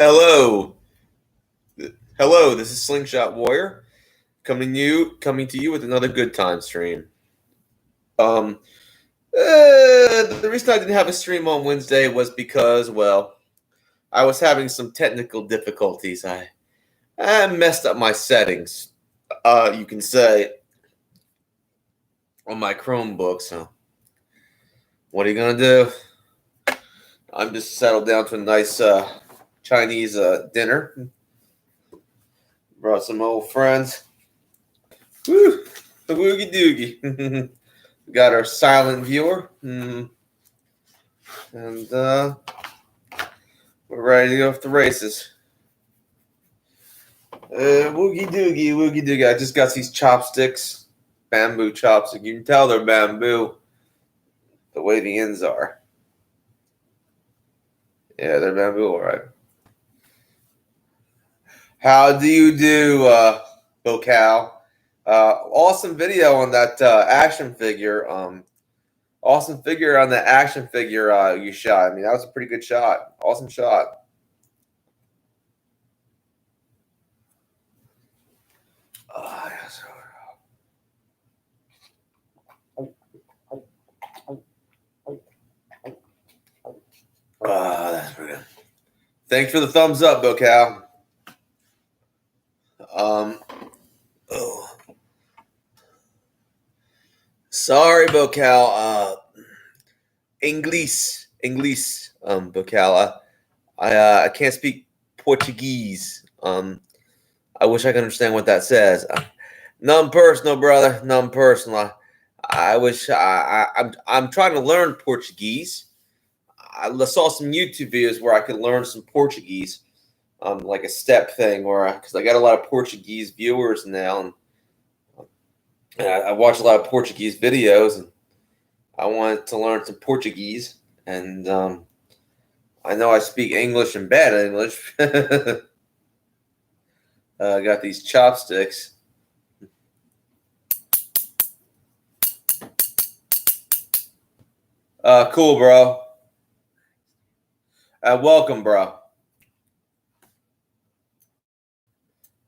Hello, hello. This is Slingshot Warrior coming to you with another good time stream. Um, the reason I didn't have a stream on Wednesday was because, well, I was having some technical difficulties. I messed up my settings. You can say on my Chromebook. So, what are you gonna do? I'm just settled down to a nice Chinese dinner. Brought some old friends. Woo! The woogie doogie. Got our silent viewer. And we're ready to go off the races. Woogie doogie. I just got these chopsticks, bamboo chopsticks. You can tell they're bamboo the way the ends are. Yeah, they're bamboo, all right. How do you do, Bocal? Awesome video on that action figure. Awesome figure on the action figure you shot. I mean, that was a pretty good shot. Awesome shot. That's pretty good. Thanks for the thumbs up, Bocal. Sorry, Bocal. English, Bocal. I can't speak Portuguese. I wish I could understand what that says. None personal, brother. None personal. I wish I'm trying to learn Portuguese. I saw some YouTube videos where I could learn some Portuguese, like a step thing, or because I got a lot of Portuguese viewers now, and I watch a lot of Portuguese videos, and I wanted to learn some Portuguese, and I know I speak English and bad English. I got these chopsticks. Cool, bro. Welcome, bro.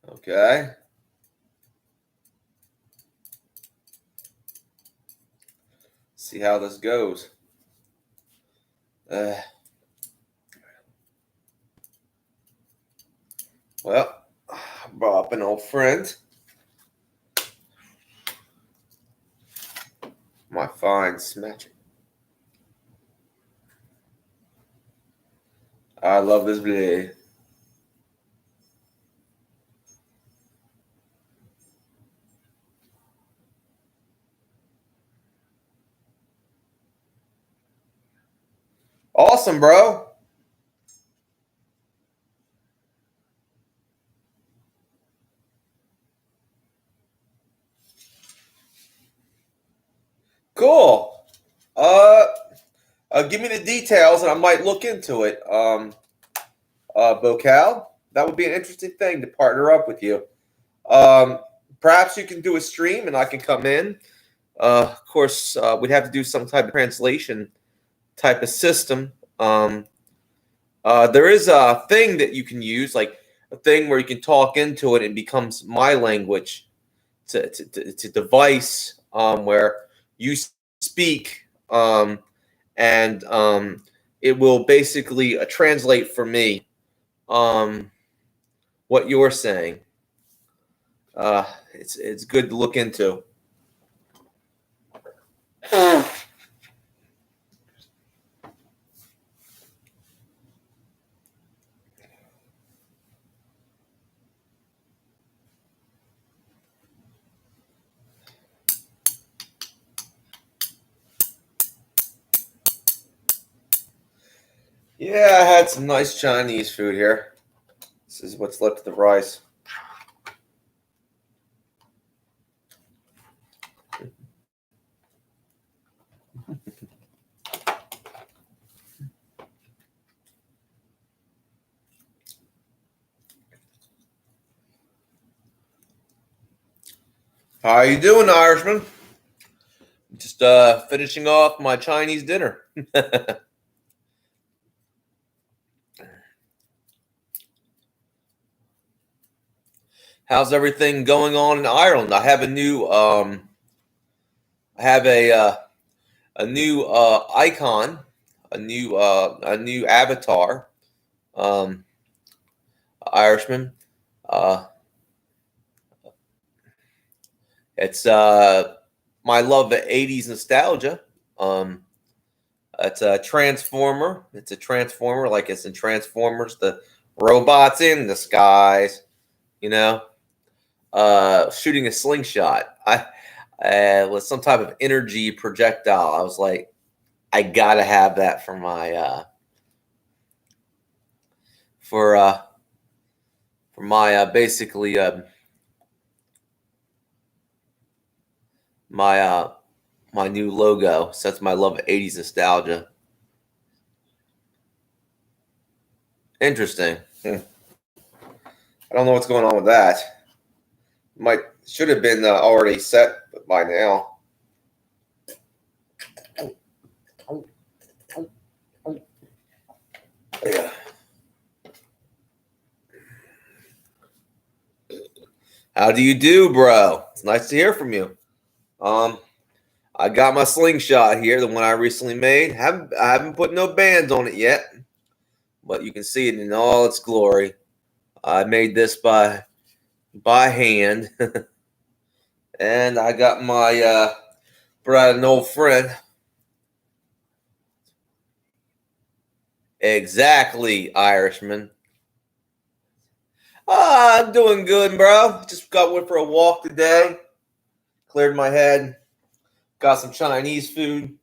Okay. See how this goes. Well, I brought up an old friend. My fine symmetric. I love this blade. Awesome, bro. Cool. Give me the details, and I might look into it. Bocal, that would be an interesting thing to partner up with you. Perhaps you can do a stream, and I can come in. Of course, we'd have to do some type of translation type of system. There is a thing that you can use, like a thing where you can talk into it and it becomes my language. It's a device where you speak and it will basically translate for me what you're saying. It's good to look into. Yeah, I had some nice Chinese food here. This is what's left of the rice. How you doing, Irishman? Just finishing off my Chinese dinner. How's everything going on in Ireland? I have a new a new icon, a new avatar, um, Irishman. Uh, it's my love of '80s nostalgia. Um, it's a transformer. It's a transformer, like it's in Transformers, the robots in the skies. You know, shooting a slingshot. I with some type of energy projectile. I was like, I gotta have that for my for uh for my basically my my new logo. So that's my love of '80s nostalgia. Interesting. I don't know what's going on with that. Might should have been already set by now. Yeah. How do you do, bro? It's nice to hear from you. I got my slingshot here, the one I recently made. I haven't put no bands on it yet, but you can see it in all its glory. I made this by hand, and I got my brought an old friend. Exactly, Irishman. I'm doing good, bro. Just went for a walk today. Cleared my head. Got some Chinese food.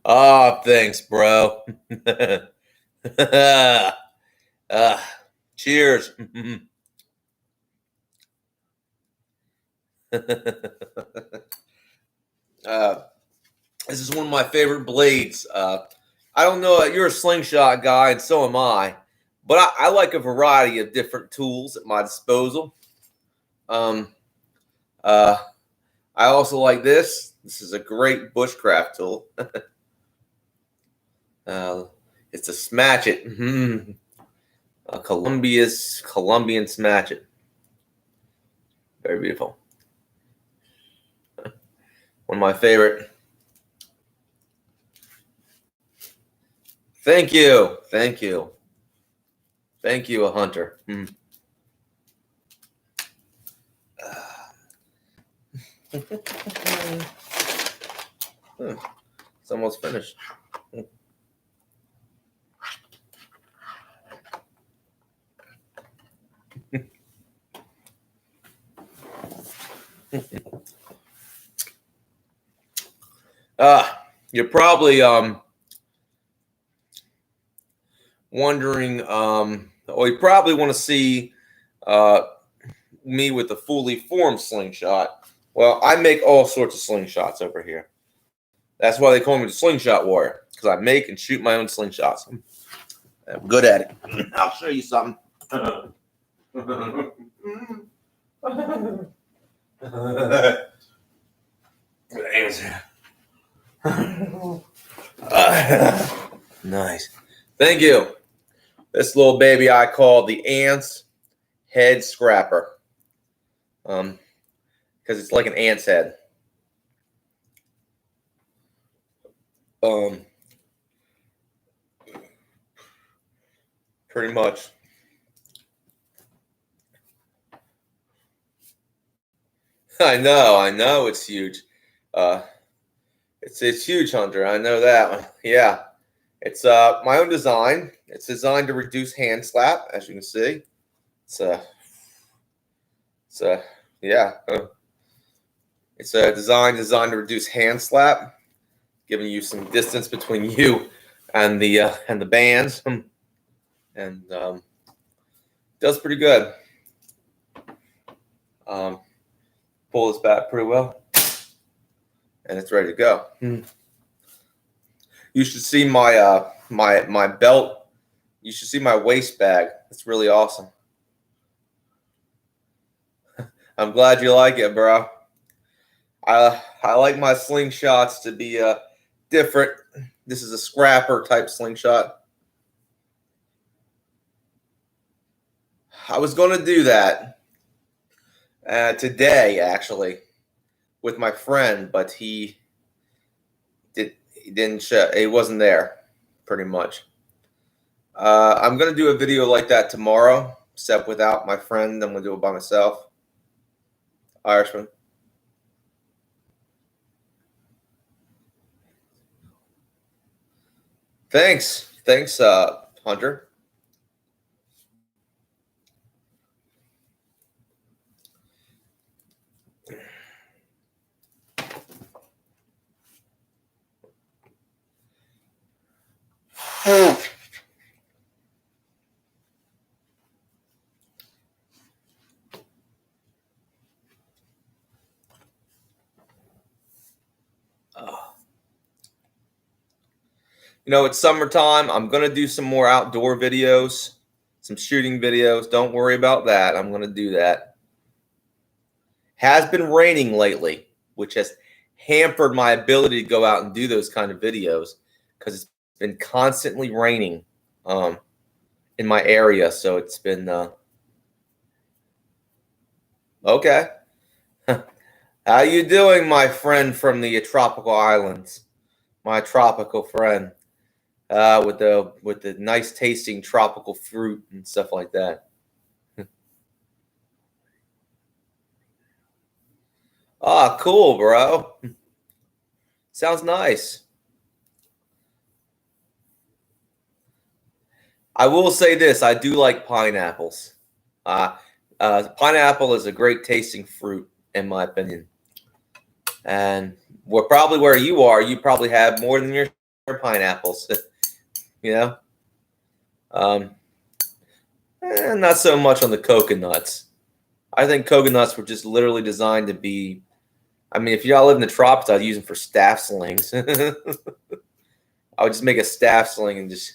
Oh, thanks, bro. Cheers. This is one of my favorite blades. I don't know, you're a slingshot guy, and so am I. But I like a variety of different tools at my disposal. Um, uh, I also like this. This is a great bushcraft tool. It's a Smatchet. A Colombian Smatchet. Very beautiful. One of my favorite. Thank you. Thank you. Thank you, a hunter. It's almost finished. You're probably wondering, or you probably want to see me with a fully formed slingshot. Well, I make all sorts of slingshots over here. That's why they call me the Slingshot Warrior, because I make and shoot my own slingshots. I'm good at it. I'll show you something. Nice. Thank you. This little baby I call the Ant's Head Scrapper. Because it's like an ant's head. Pretty much. I know it's huge. It's huge, Hunter. I know that one. Yeah. It's my own design. It's designed to reduce hand slap, as you can see. Yeah. It's a design designed to reduce hand slap, giving you some distance between you and the bands, and does pretty good. Pull this back pretty well, and it's ready to go. You should see my my belt. You should see my waist bag. It's really awesome. I'm glad you like it, bro. I like my slingshots to be different. This is a scrapper type slingshot. I was going to do that today, actually, with my friend, but he didn't show. He wasn't there, pretty much. I'm going to do a video like that tomorrow, except without my friend. I'm going to do it by myself. Irishman. Thanks, Hunter. You know, it's summertime. I'm going to do some more outdoor videos, some shooting videos. Don't worry about that. I'm going to do that. Has been raining lately, which has hampered my ability to go out and do those kind of videos because it's been constantly raining in my area. So it's been okay. How you doing, my friend from the tropical islands? My tropical friend. With the nice tasting tropical fruit and stuff like that. Ah, cool, bro. Sounds nice. I will say this: I do like pineapples. Pineapple is a great tasting fruit, in my opinion. And probably where you are, you probably have more than your pineapples. You know, not so much on the coconuts. I think coconuts were just literally designed to be. I mean, if y'all live in the tropics, I'd use them for staff slings. I would just make a staff sling and just.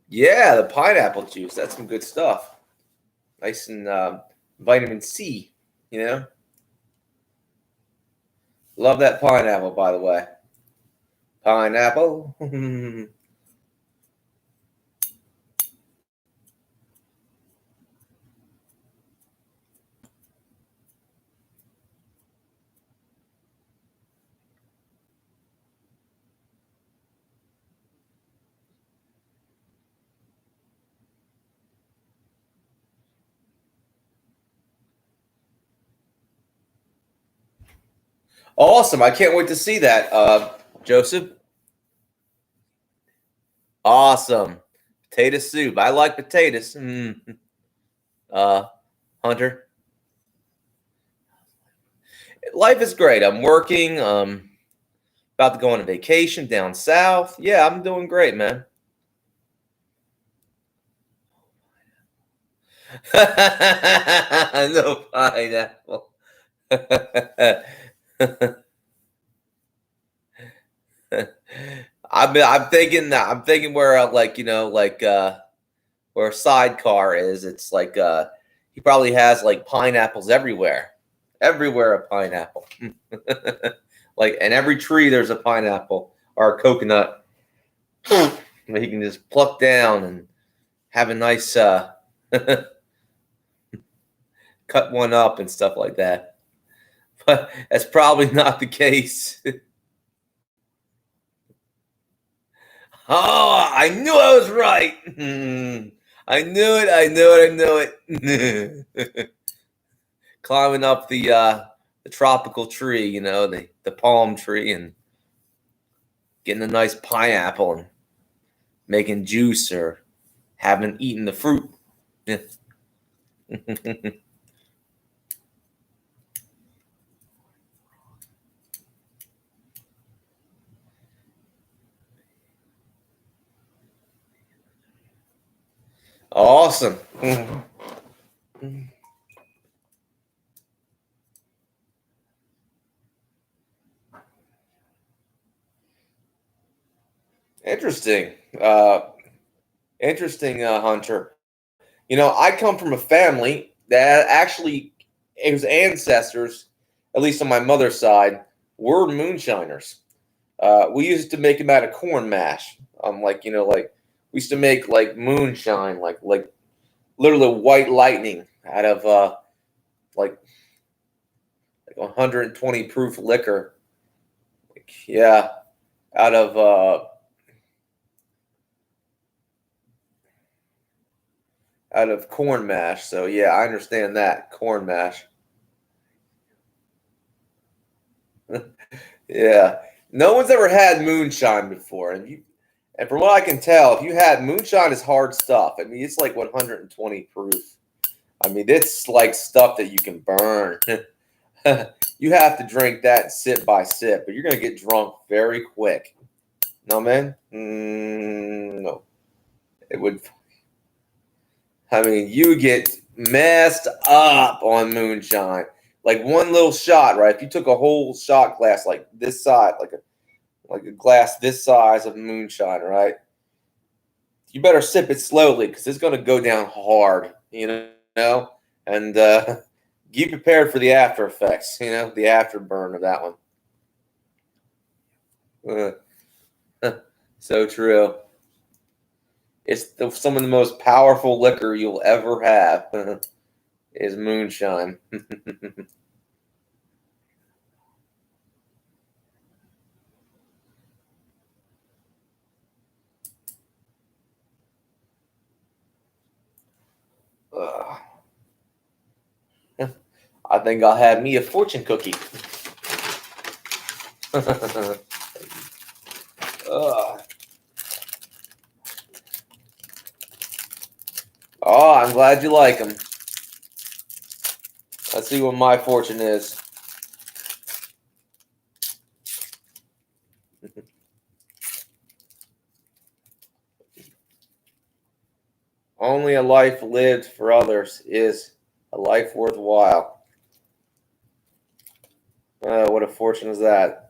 Yeah, the pineapple juice. That's some good stuff. Nice and vitamin C, you know. Love that pineapple, by the way. Pineapple. Awesome. I can't wait to see that, Joseph. Awesome. Potato soup. I like potatoes. Hunter. Life is great. I'm working. About to go on a vacation down south. Yeah, I'm doing great, man. No pineapple. I'm thinking where like where a sidecar is. It's like he probably has like pineapples everywhere. Everywhere a pineapple. Like in every tree there's a pineapple or a coconut. That he can just pluck down and have a nice cut one up and stuff like that. But that's probably not the case. Oh, I knew I was right. I knew it. I knew it. I knew it. Climbing up the tropical tree, you know, the palm tree, and getting a nice pineapple and making juice or having eaten the fruit. Awesome. Interesting. Interesting, Hunter. I come from a family that actually, his ancestors, at least on my mother's side, were moonshiners. We used to make them out of corn mash. Like we used to make like moonshine, like literally white lightning out of like 120 proof liquor. Yeah, out of corn mash. So yeah, I understand that corn mash. Yeah, no one's ever had moonshine before, and from what I can tell, if you had moonshine, is hard stuff. I mean, it's like 120 proof. I mean, it's like stuff that you can burn. You have to drink that sip by sip, but you're gonna get drunk very quick. No, man. No, it would. I mean, you get messed up on moonshine. Like one little shot, right? If you took a whole shot glass like this size, like a glass this size of moonshine, right? You better sip it slowly because it's going to go down hard, and be prepared for the after effects, the afterburn of that one. So true. It's some of the most powerful liquor you'll ever have is moonshine. I think I'll have me a fortune cookie. Oh, I'm glad you like them. Let's see what my fortune is. Only a life lived for others is a life worthwhile. What a fortune is that?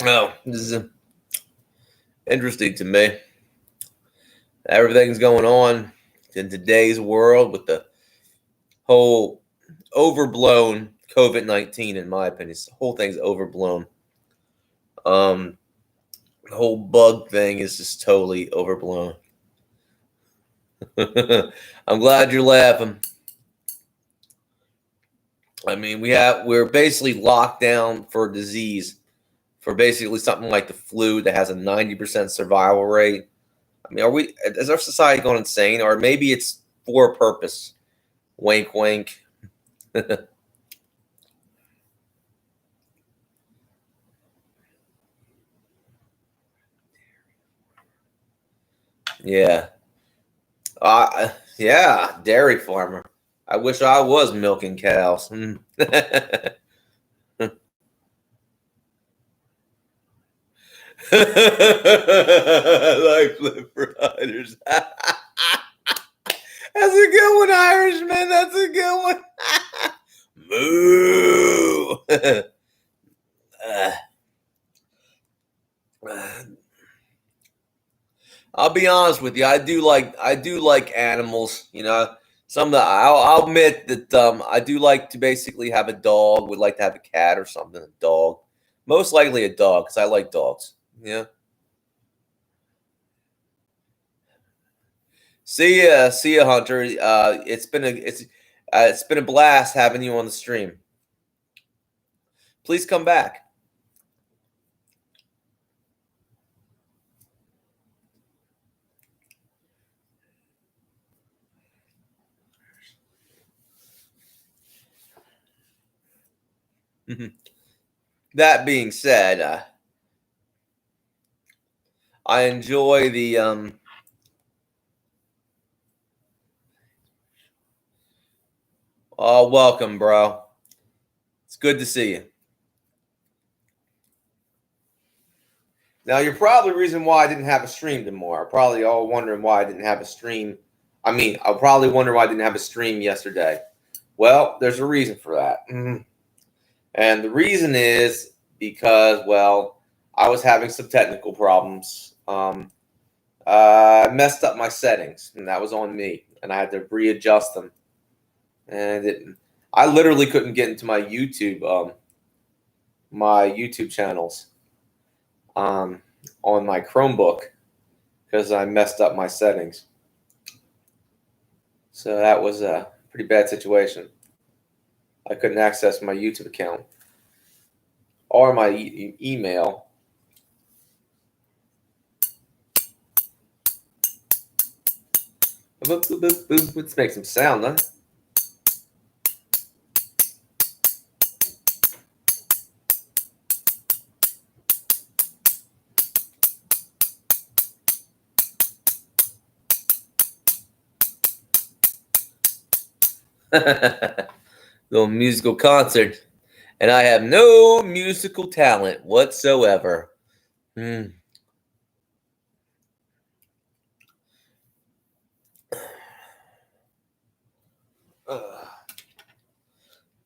Oh, this is interesting to me. Everything's going on in today's world with the whole overblown COVID-19, in my opinion. The whole thing's overblown. The whole bug thing is just totally overblown. I'm glad you're laughing. I mean, we're basically locked down for disease, for basically something like the flu that has a 90% survival rate. I mean, is our society going insane, or maybe it's for a purpose? Wink, wink. Yeah. Yeah, dairy farmer. I wish I was milking cows. Like flip riders. That's a good one, Irishman. That's a good one. Moo. I'll be honest with you. I do like animals. Some that I'll admit that I do like to basically have a dog. Would like to have a cat or something. A dog, most likely a dog because I like dogs. Yeah. See ya, Hunter. It's been a blast having you on the stream. Please come back. That being said, I enjoy the Oh, welcome, bro. It's good to see you. Now, you're probably the reason why I didn't have a stream tomorrow. Probably all wondering why I didn't have a stream. I'll probably wonder why I didn't have a stream yesterday. Well, there's a reason for that. And the reason is because, well, I was having some technical problems. I messed up my settings, and that was on me. And I had to readjust them. And I literally couldn't get into my YouTube channels on my Chromebook because I messed up my settings. So that was a pretty bad situation. I couldn't access my YouTube account or my email. Let's make some sound, huh? Little musical concert. And I have no musical talent whatsoever.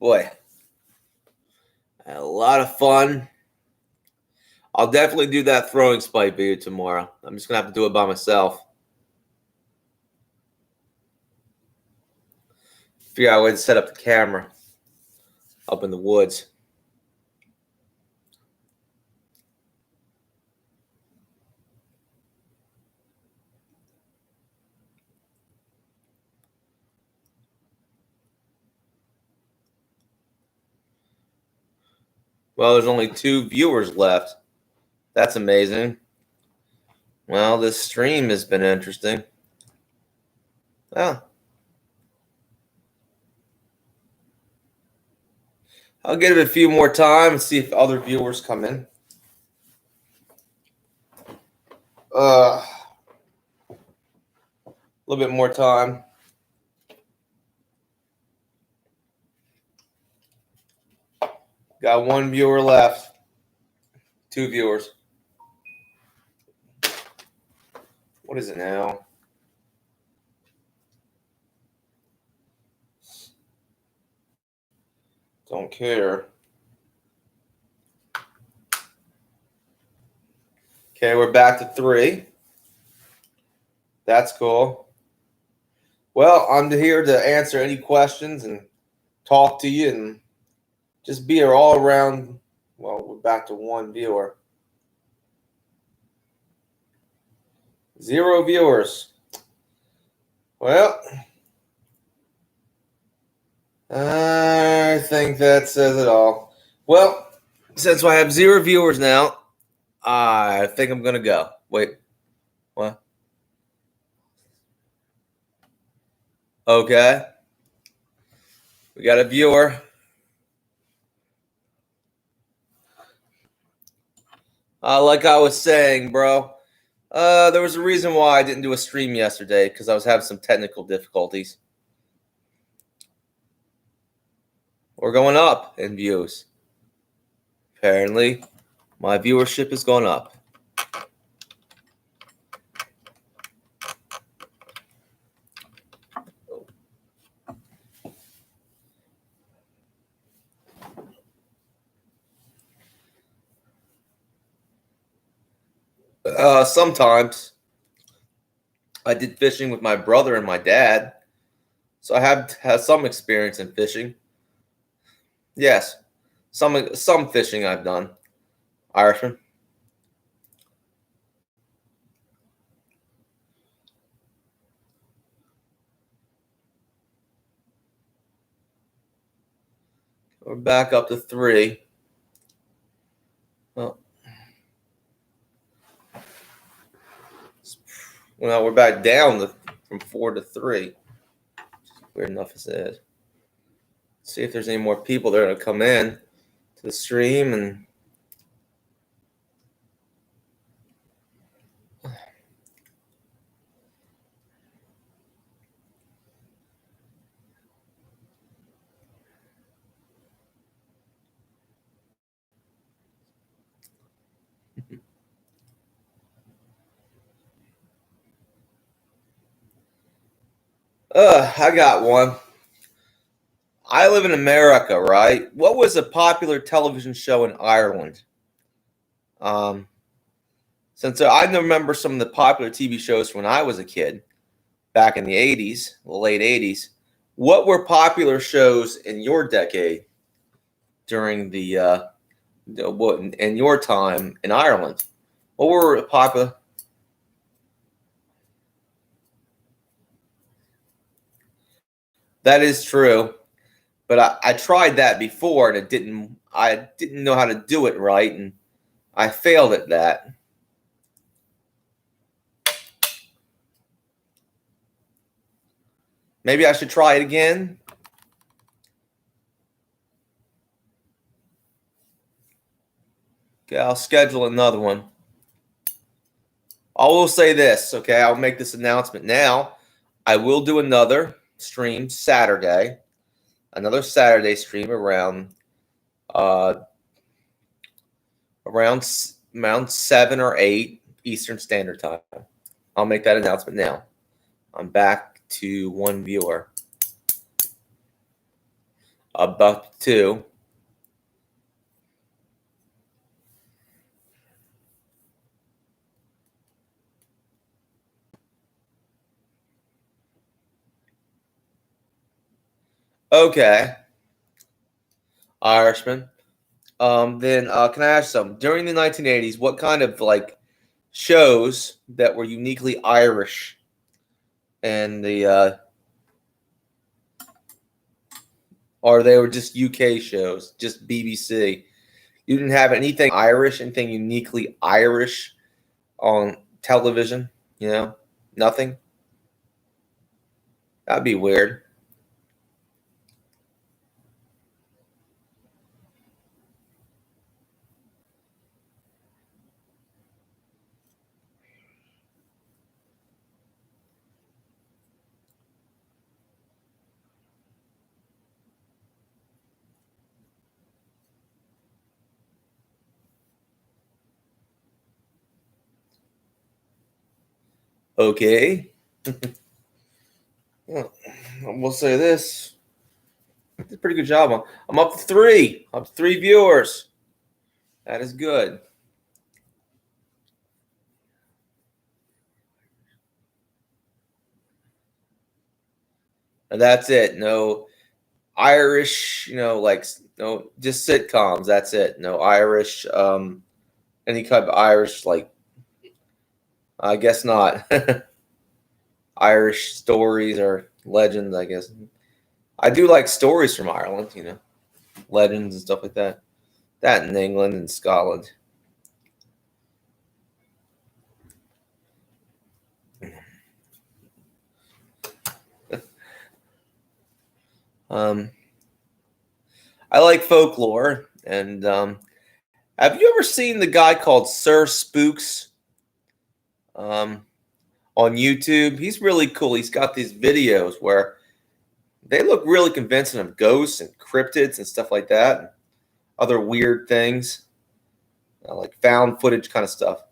Boy, I had a lot of fun. I'll definitely do that throwing spike video tomorrow. I'm just going to have to do it by myself. Figure out a way to set up the camera up in the woods. Well, there's only 2 viewers left. That's amazing. Well, this stream has been interesting. Well, I'll give it a few more time and see if other viewers come in. A little bit more time. Got 1 viewer left. 2 viewers. What is it now? Don't care. Okay, we're back to 3. That's cool. Well, I'm here to answer any questions and talk to you and just be our all around. Well, we're back to 1 viewer. 0 viewers. Well, I think that says it all. Well, since I have 0 viewers now, I think I'm going to go. Wait, what? Okay. We got a viewer. Like I was saying, bro, there was a reason why I didn't do a stream yesterday because I was having some technical difficulties. We're going up in views. Apparently, my viewership has gone up. Sometimes I did fishing with my brother and my dad, so I have some experience in fishing. Yes, some fishing I've done. Irishman. We're back up to 3. Well, we're back down from 4 to 3. Weird enough as it is. See if there's any more people that are going to come in to the stream and I got one. I live in America, right? What was a popular television show in Ireland? Um, since I remember some of the popular TV shows when I was a kid back in the 80s, the late 80s. What were popular shows in your decade during in your time in Ireland? What were popular? That is true, but I tried that before and I didn't know how to do it right, and I failed at that. Maybe I should try it again. Okay, I'll schedule another one. I will say this, okay? I'll make this announcement now. I will do another stream Saturday, another Saturday stream uh around 7 or 8 Eastern Standard Time. I'll make that announcement now. I'm back to one viewer. About two. Okay, Irishman. Then can I ask some? During the 1980s, what kind of like shows that were uniquely Irish and or they were just UK shows, just BBC? You didn't have anything Irish, anything uniquely Irish on television, you know? Nothing? That'd be weird. Okay. Well, we'll say this. Did a pretty good job. I'm up to three. Up to three viewers. That is good. And that's it. No Irish, like no, just sitcoms. That's it. No Irish, any kind of Irish, like I guess not. Irish stories or legends, I guess. I do like stories from Ireland, legends and stuff like that. That in England and Scotland. Um, I like folklore, and have you ever seen the guy called Sir Spooks um, on YouTube? He's really cool. He's got these videos where they look really convincing of ghosts and cryptids and stuff like that, and other weird things, like found footage kind of stuff.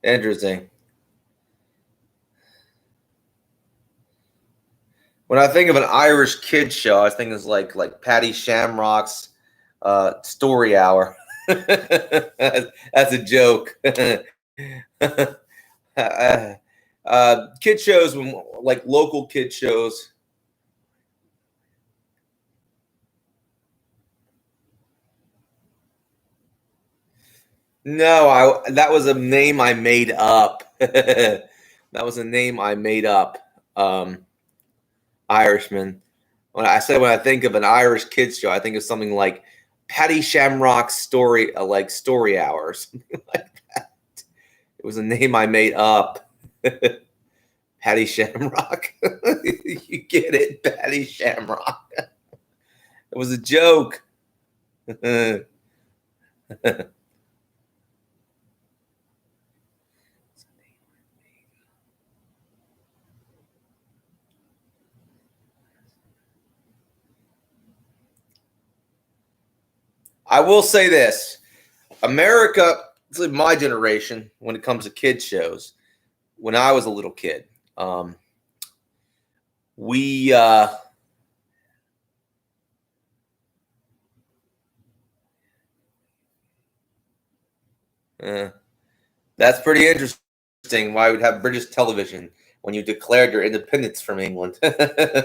Interesting. When I think of an Irish kid show, I think it's like Patty Shamrock's Story Hour. That's a joke. Kid shows, like local kid shows. No, that was a name I made up. That was a name I made up. Irishman. When I think of an Irish kids show, I think of something like Patty Shamrock's Story, like Story Hour, or something like that. It was a name I made up. Patty Shamrock. You get it, Patty Shamrock. It was a joke. I will say this: America it's like my generation when it comes to kids shows. When I was a little kid, we that's pretty interesting. Why would have British television when you declared your independence from England? uh,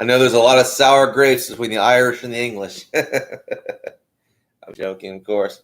I know there's a lot of sour grapes between the Irish and the English. I'm joking, of course.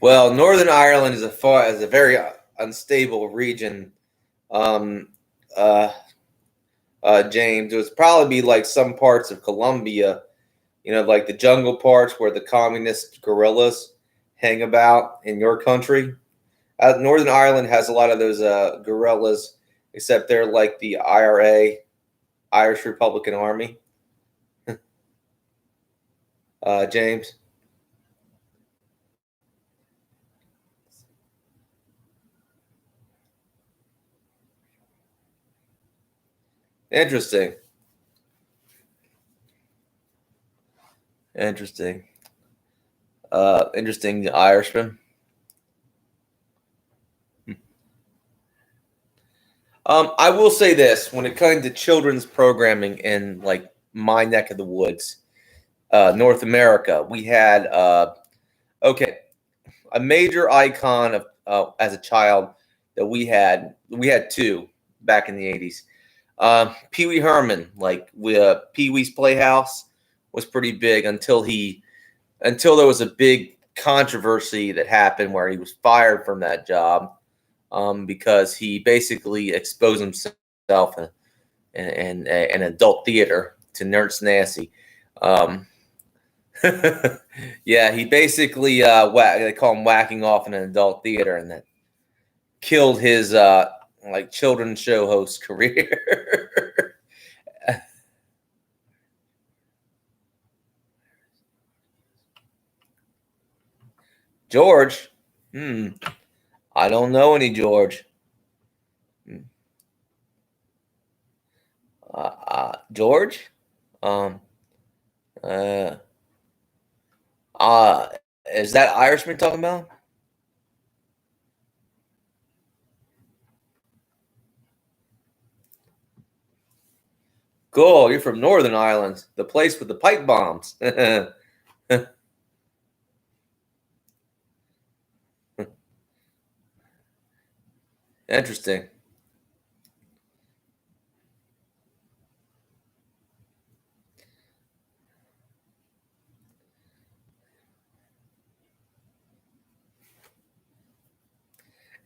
Well, Northern Ireland is a very unstable region. Um, uh, James, it would probably be like some parts of Colombia, like the jungle parts where the communist guerrillas hang about in your country. Northern Ireland has a lot of those guerrillas, except they're like the IRA, Irish Republican Army. James. Interesting. Interesting. Interesting. The Irishman. I will say this: when it comes to children's programming in like my neck of the woods, North America, we had okay, a major icon of as a child that we had two back in the 80s. Pee Wee Herman, like Pee Wee's Playhouse, was pretty big until there was a big controversy that happened where he was fired from that job because he basically exposed himself in an adult theater to Nurse Nancy. Um, yeah, he basically they call him whacking off in an adult theater, and that killed his like children's show host career. George, I don't know any George. Hmm. George, um, uh, uh, is that Irishman talking about? Cool, you're from Northern Ireland, the place with the pipe bombs. Interesting.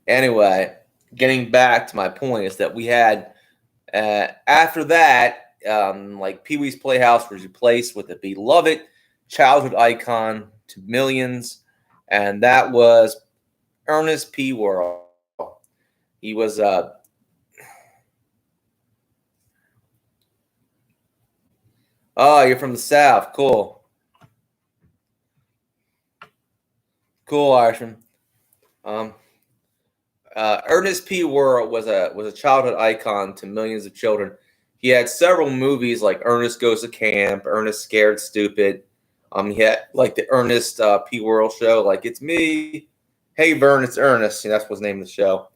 Anyway, getting back to my point is that we had after that, like Pee Wee's Playhouse was replaced with a beloved childhood icon to millions, and that was Ernest P. Worrell. He was oh, you're from the South. Cool. Cool, Irishman. Um, Ernest P. Worrell was a childhood icon to millions of children. He had several movies like Ernest Goes to Camp, Ernest Scared Stupid. He had like the Ernest P. Worrell show, like it's me, hey Vern, it's Ernest. That's what's the name of the show.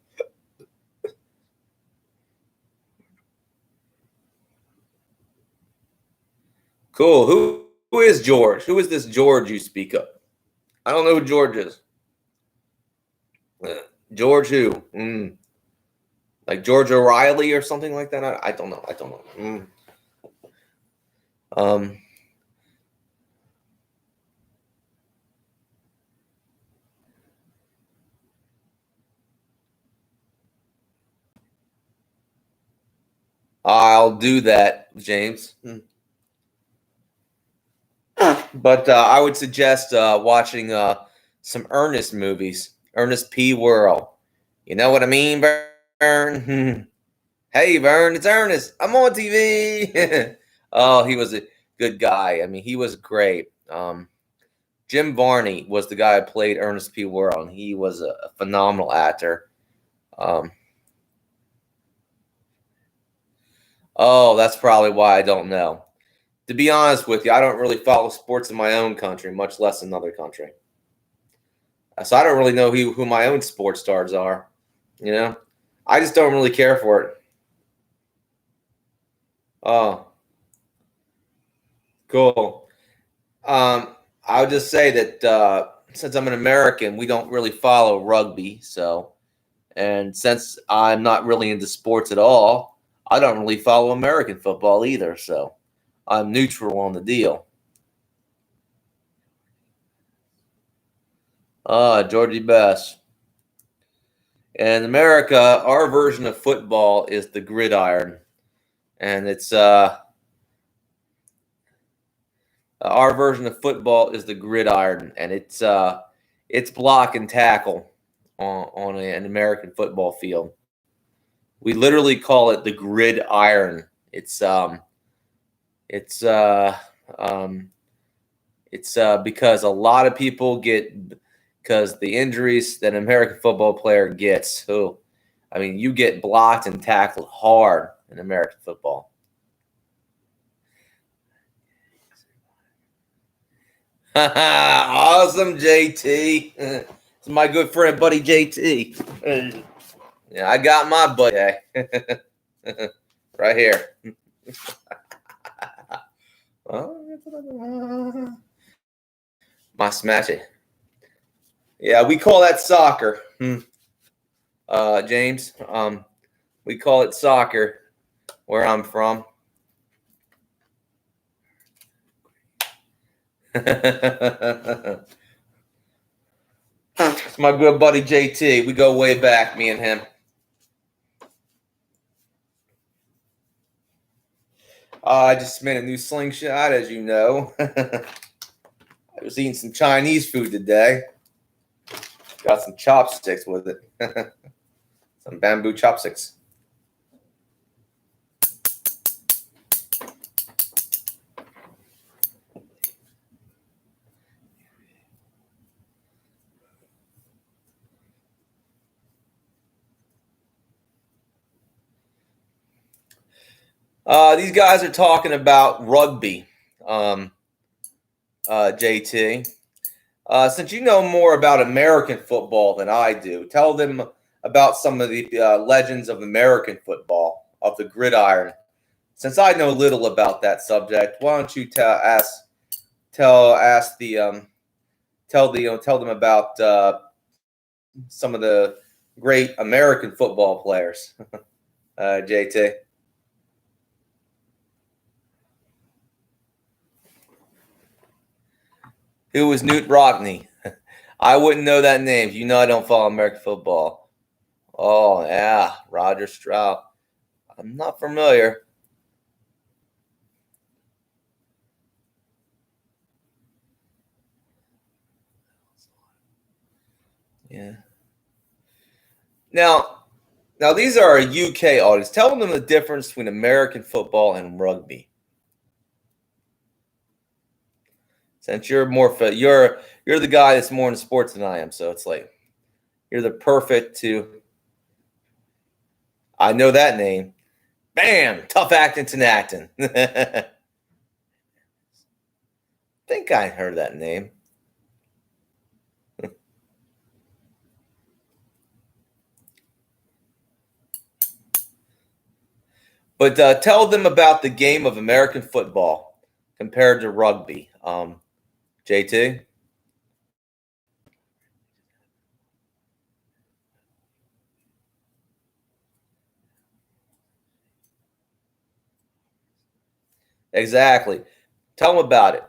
Cool. Who is George? Who is this George you speak of? I don't know who George is. George who? Like George O'Reilly or something like that? I don't know. I don't know. Um, I'll do that, James. But I would suggest watching some Ernest movies. Ernest P. Worrell. You know what I mean, Vern? Hey, Vern, it's Ernest. I'm on TV. Oh, he was a good guy. I mean, he was great. Jim Varney was the guy who played Ernest P. Worrell, and he was a phenomenal actor. Oh, that's probably why I don't know. To be honest with you, I don't really follow sports in my own country, much less another country. So I don't really know who my own sports stars are. You know, I just don't really care for it. Oh, cool. I would just say that since I'm an American, we don't really follow rugby. So, and since I'm not really into sports at all, I don't really follow American football either. So, I'm neutral on the deal. Georgie Best. In America, our version of football is the gridiron, and it's our version of football is the gridiron, and it's block and tackle on an American football field. We literally call it the gridiron. It's um, because a lot of people get because the injuries that an American football player gets. So, I mean, you get blocked and tackled hard in American football. Awesome, JT. It's my good friend, buddy JT. Yeah, I got my buddy right here. My smashy. Yeah, we call that soccer. James. We call it soccer where I'm from. It's my good buddy JT. We go way back, me and him. I just made a new slingshot, as you know. I was eating some Chinese food today. Got some chopsticks with it. Some bamboo chopsticks. These guys are talking about rugby, JT. Since you know more about American football than I do, tell them about some of the legends of American football, of the gridiron. Since I know little about that subject, why don't you tell them about some of the great American football players, JT. Who was Newt Rockney? I wouldn't know that name. You know I don't follow American football. Oh, yeah, Roger Stroud. I'm not familiar. Yeah. Now these are a UK audience. Tell them the difference between American football and rugby. Since you're you're the guy that's more into sports than I am, so it's like you're the perfect to. I know that name. Bam! Tough Actington Acton. Think I heard that name. But tell them about the game of American football compared to rugby. JT? Exactly. Tell them about it.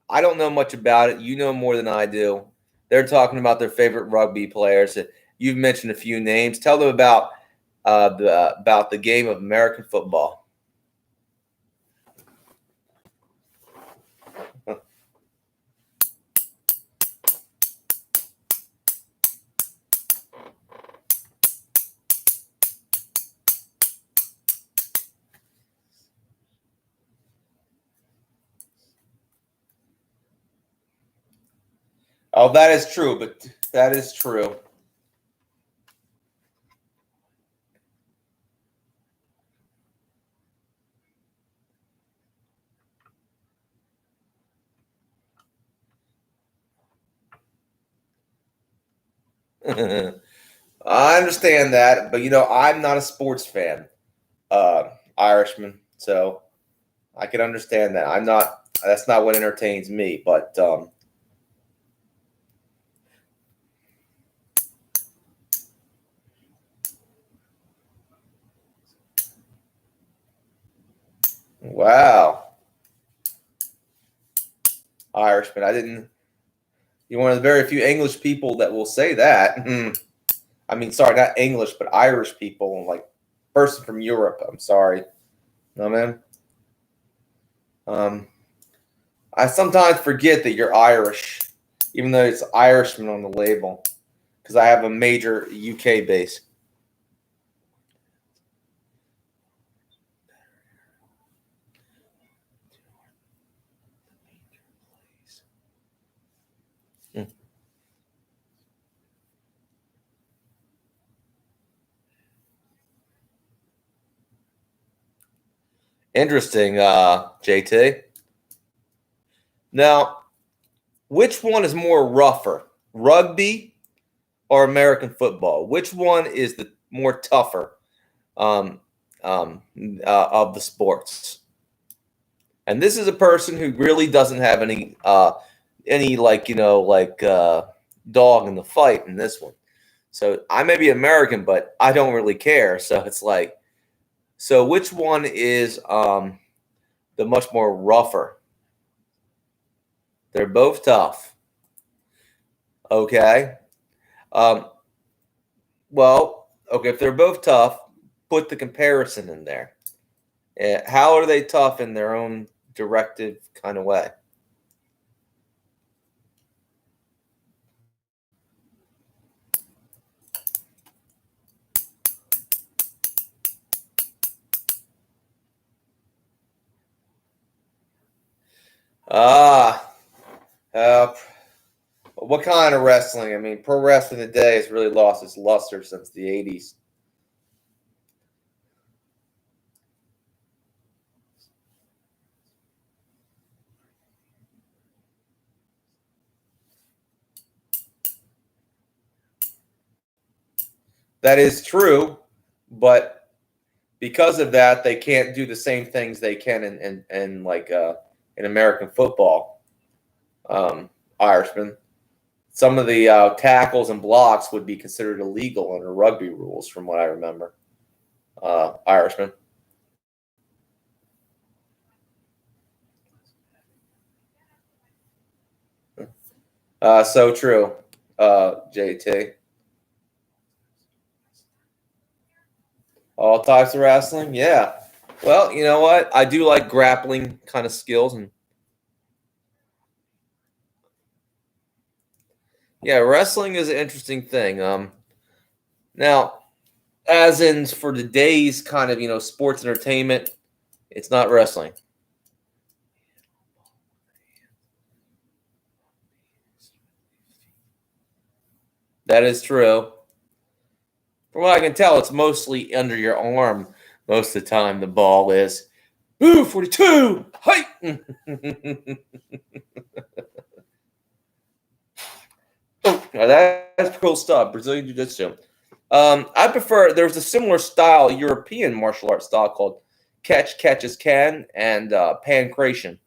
I don't know much about it. You know more than I do. They're talking about their favorite rugby players. You've mentioned a few names. Tell them about the game of American football. Oh, that is true, but that is true. I understand that, but I'm not a sports fan, Irishman. So I can understand that. I'm not. That's not what entertains me. But wow, Irishman. I didn't. You're one of the very few English people that will say that. I mean, sorry, not English, but Irish people, like person from Europe. I'm sorry, no man. Um, I sometimes forget that you're Irish, even though it's Irishman on the label, because I have a major UK base. Hmm. Interesting, JT. Now, which one is more rougher, rugby or American football? Which one is the more tougher um, of the sports? And this is a person who really doesn't have any like dog in the fight in this one. So I may be American, but I don't really care. So it's like, so which one is the much more rougher? They're both tough. Okay. Um, well, okay, if they're both tough, put the comparison in there. How are they tough in their own directive kind of way? Ah, uh, what kind of wrestling? I mean, pro wrestling today has really lost its luster since the 80s. That is true, but because of that, they can't do the same things they can in American football. Irishman. Some of the tackles and blocks would be considered illegal under rugby rules, from what I remember. Irishman. So true, JT. All types of wrestling, yeah. Well, you know what? I do like grappling kind of skills, and yeah, wrestling is an interesting thing. Now, as in for today's kind of sports entertainment, it's not wrestling. That is true. From what I can tell, it's mostly under your arm most of the time. The ball is. Ooh, 42! Height! Oh, now that's cool stuff. Brazilian Jiu Jitsu. I prefer, there's a similar style, European martial arts style called catch as can and pancration.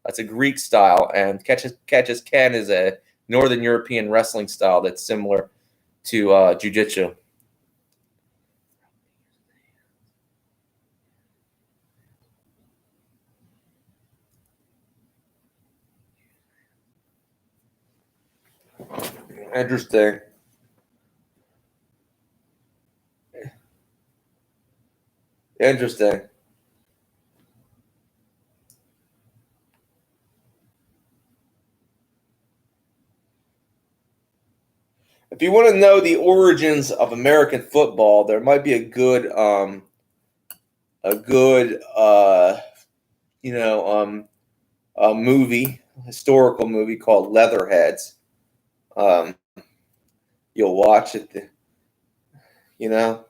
That's a Greek style, and catch as can is a Northern European wrestling style that's similar to Jiu Jitsu. Interesting. Interesting. If you want to know the origins of American football, there might be a good you know a movie, historical movie called Leatherheads. Um, you'll watch it. You know,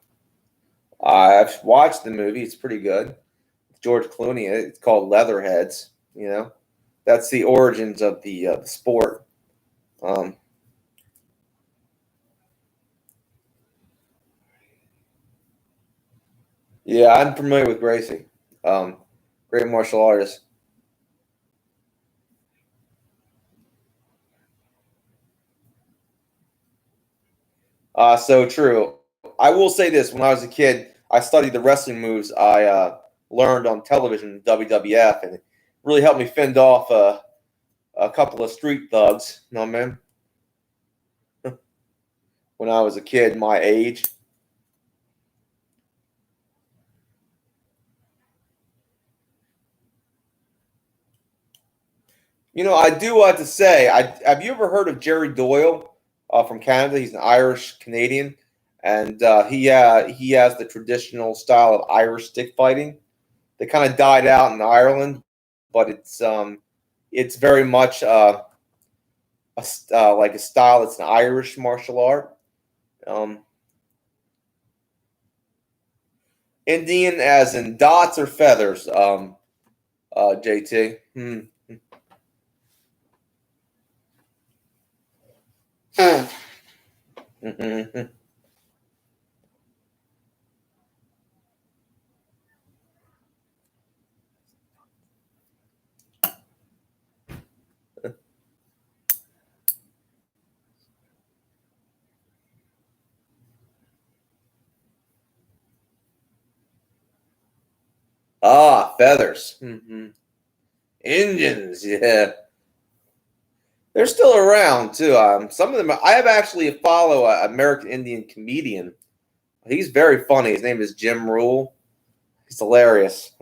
I've watched the movie. It's pretty good. George Clooney. It's called Leatherheads. You know, that's the origins of the sport. Um, yeah, I'm familiar with Gracie. Great martial artist. So true. I will say this: when I was a kid, I studied the wrestling moves I learned on television, WWF, and it really helped me fend off a couple of street thugs. You know what I mean? When I was a kid, my age. You know, I do want to say, have you ever heard of Jerry Doyle from Canada? He's an Irish Canadian, and he has the traditional style of Irish stick fighting. They kind of died out in Ireland, but it's very much like a style. It's an Irish martial art. Um, Indian, as in dots or feathers. JT. Feathers. Indians. Yeah, they're still around too. Some of them. I have actually follow an American Indian comedian. He's very funny. His name is Jim Rule. He's hilarious.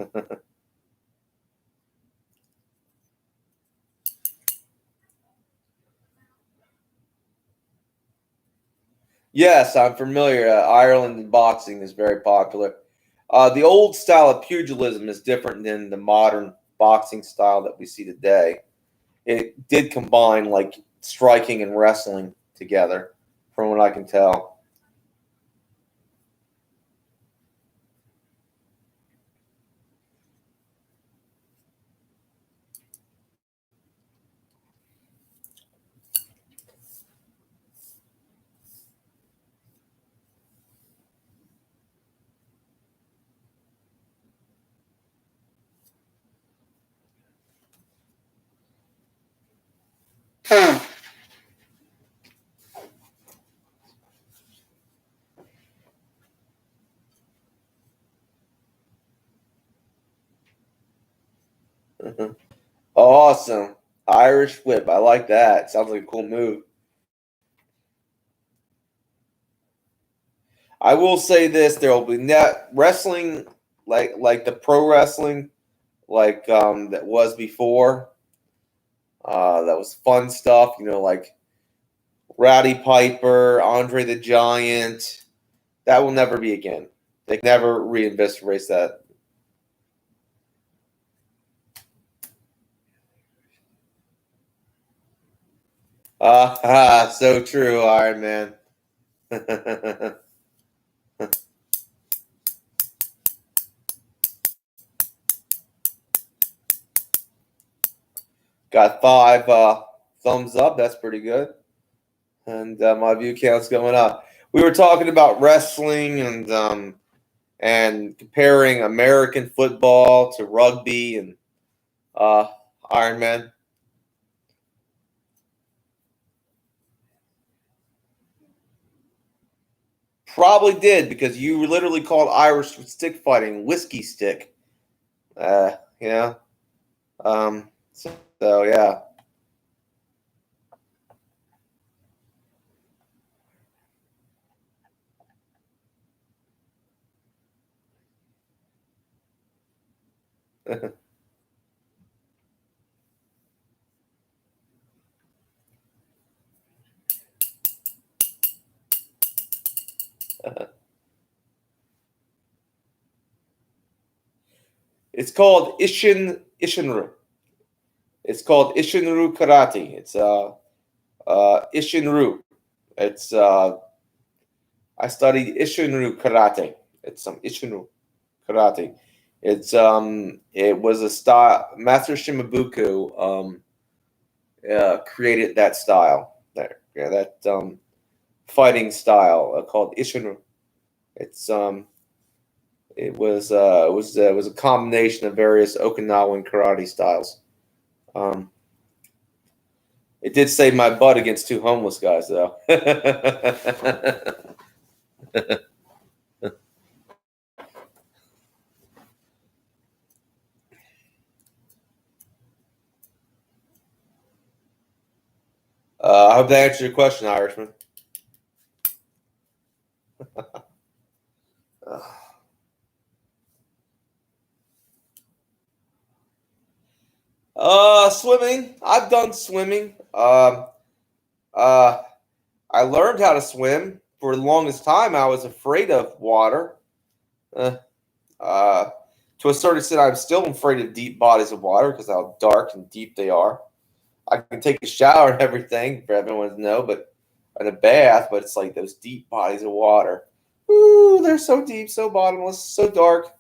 Yes, I'm familiar. Ireland and boxing is very popular. The old style of pugilism is different than the modern boxing style that we see today. It did combine like striking and wrestling together, from what I can tell. Awesome. Irish whip. I like that. Sounds like a cool move. I will say this: there will be net wrestling like the pro wrestling that was before. That was fun stuff. You know, like Rowdy Piper, Andre the Giant. That will never be again. They can never reinvestigate that. So true, Iron Man. Got five thumbs up. That's pretty good. And my view count's going up. We were talking about wrestling and comparing American football to rugby and uh, Iron Man. Probably did because you literally called Irish stick fighting whiskey stick. You know. So yeah. It's called Ishinru. It's called Ishinru Karate. It's Ishinru. It's I studied Ishinru karate. It's some Ishinru karate. It was a style. Master Shimabuku created that style. That fighting style called Ishinru. It's it was a combination of various Okinawan karate styles. Um, it did save my butt against two homeless guys, though. I hope that answers your question, Irishman. Swimming. I've done swimming. Uh, I learned how to swim. For the longest time, I was afraid of water. Uh, uh, to a certain extent, I'm still afraid of deep bodies of water because how dark and deep they are. I can take a shower and everything for everyone to know, but in a bath, but it's like those deep bodies of water. Ooh, they're so deep, so bottomless, so dark.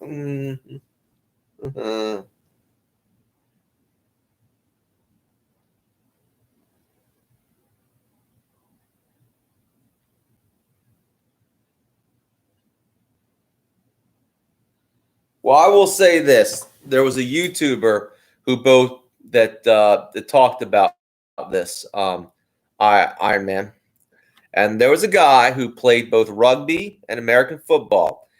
Well, I will say this: there was a YouTuber who both that talked about this Iron Man, and there was a guy who played both rugby and American football,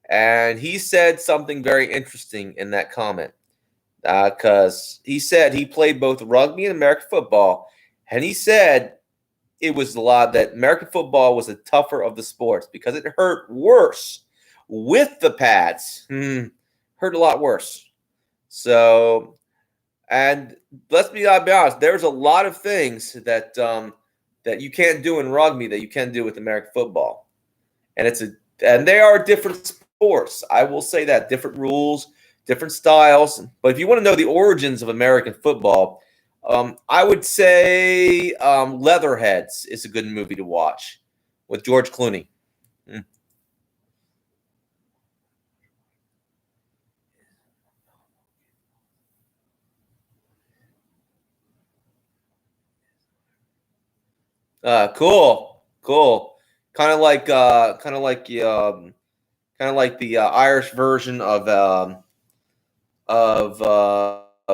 and he said something very interesting in that comment because he said he played both rugby and American football, and he said it was a lot that American football was the tougher of the sports because it hurt worse with the pads. Hurt a lot worse. So, and I'll be honest, there's a lot of things that you can't do in rugby that you can do with American football, and and they are different sports. I will say that different rules, different styles. But if you want to know the origins of American football, I would say Leatherheads is a good movie to watch with George Clooney. Mm. Cool. Kind of like the Irish version of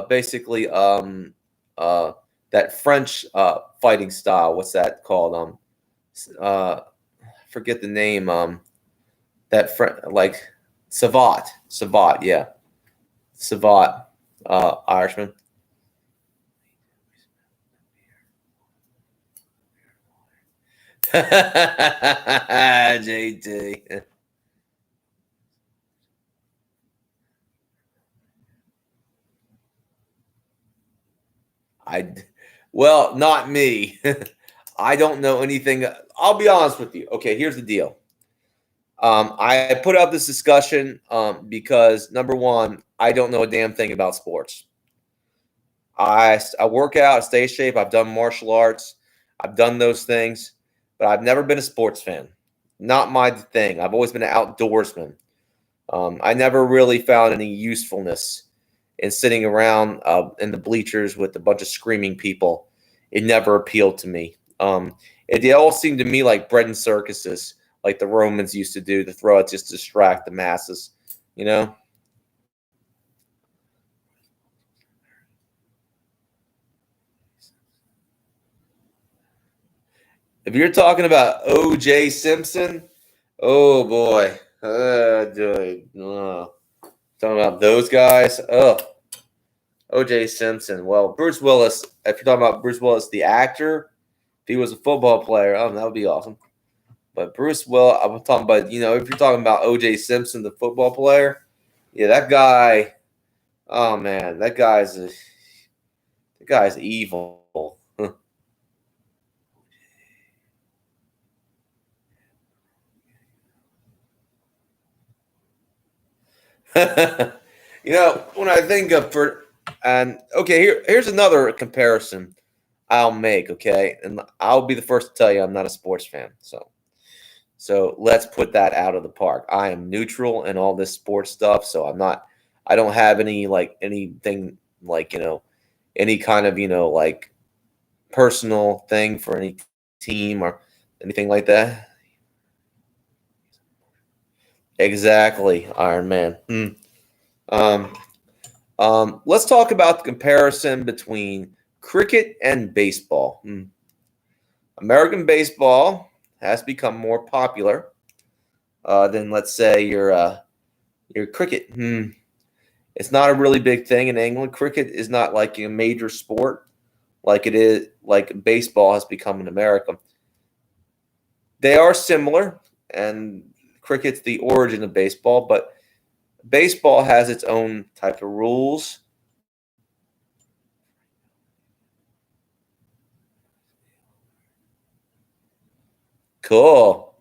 basically uh, that French fighting style. What's that called? Forget the name. Like Savat, yeah, Savat, Irishman. JT. I, well, not me. I don't know anything. I'll be honest with you. Okay, here's the deal. I put out this discussion because number one, I don't know a damn thing about sports. I work out, I stay in shape. I've done martial arts. I've done those things, but I've never been a sports fan. Not my thing. I've always been an outdoorsman. I never really found any usefulness in sitting around in the bleachers with a bunch of screaming people. It never appealed to me. It all seemed to me like bread and circuses, like the Romans used to do to throw it just to distract the masses, you know? If you're talking about O.J. Simpson, oh boy. Dude. Talking about those guys. Oh, O.J. Simpson. Well, Bruce Willis, if you're talking about Bruce Willis, the actor, if he was a football player, oh, that would be awesome. But Bruce Willis, I'm talking about, if you're talking about O.J. Simpson, the football player, yeah, that guy, oh man, that guy's evil. When I think of and okay, here's another comparison. I'll make, okay? And I'll be the first to tell you I'm not a sports fan. So let's put that out of the park. I am neutral in all this sports stuff, so I don't have anything like, any kind of, like personal thing for any team or anything like that. Exactly, Iron Man. Um, let's talk about the comparison between cricket and baseball. American baseball has become more popular than, let's say, your cricket. It's not a really big thing in England. Cricket is not like a major sport like it is like baseball has become in America. They are similar, and cricket's the origin of baseball, but baseball has its own type of rules. Cool.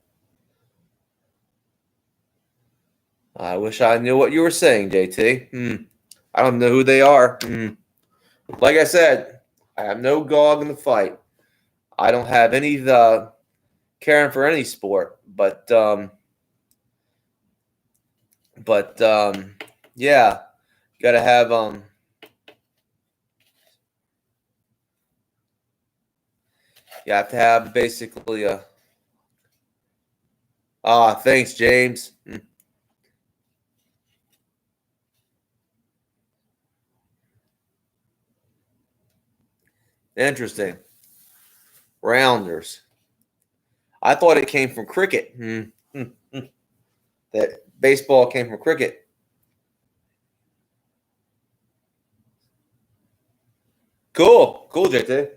I wish I knew what you were saying, JT. I don't know who they are. Like I said, I have no dog in the fight. I don't have any caring for any sport, but yeah, gotta have you have to have basically a thanks, James. Interesting. Rounders. I thought it came from cricket. That baseball came from cricket. Cool, JT.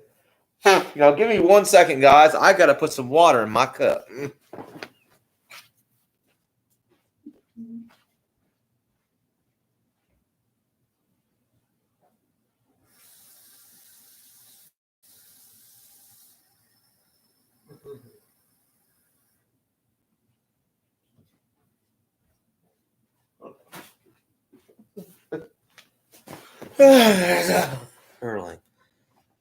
Give me 1 second, guys. I gotta put some water in my cup. Hurling.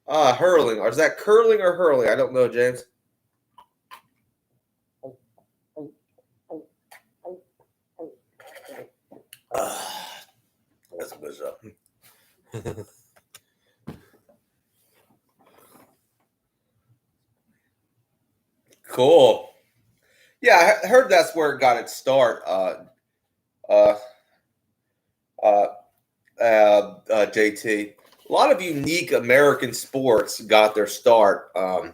Hurling. Or is that curling or hurling? I don't know, James. That's bizarre. Cool. Yeah, I heard that's where it got its start. Uh, uh, JT. A lot of unique American sports got their start uh,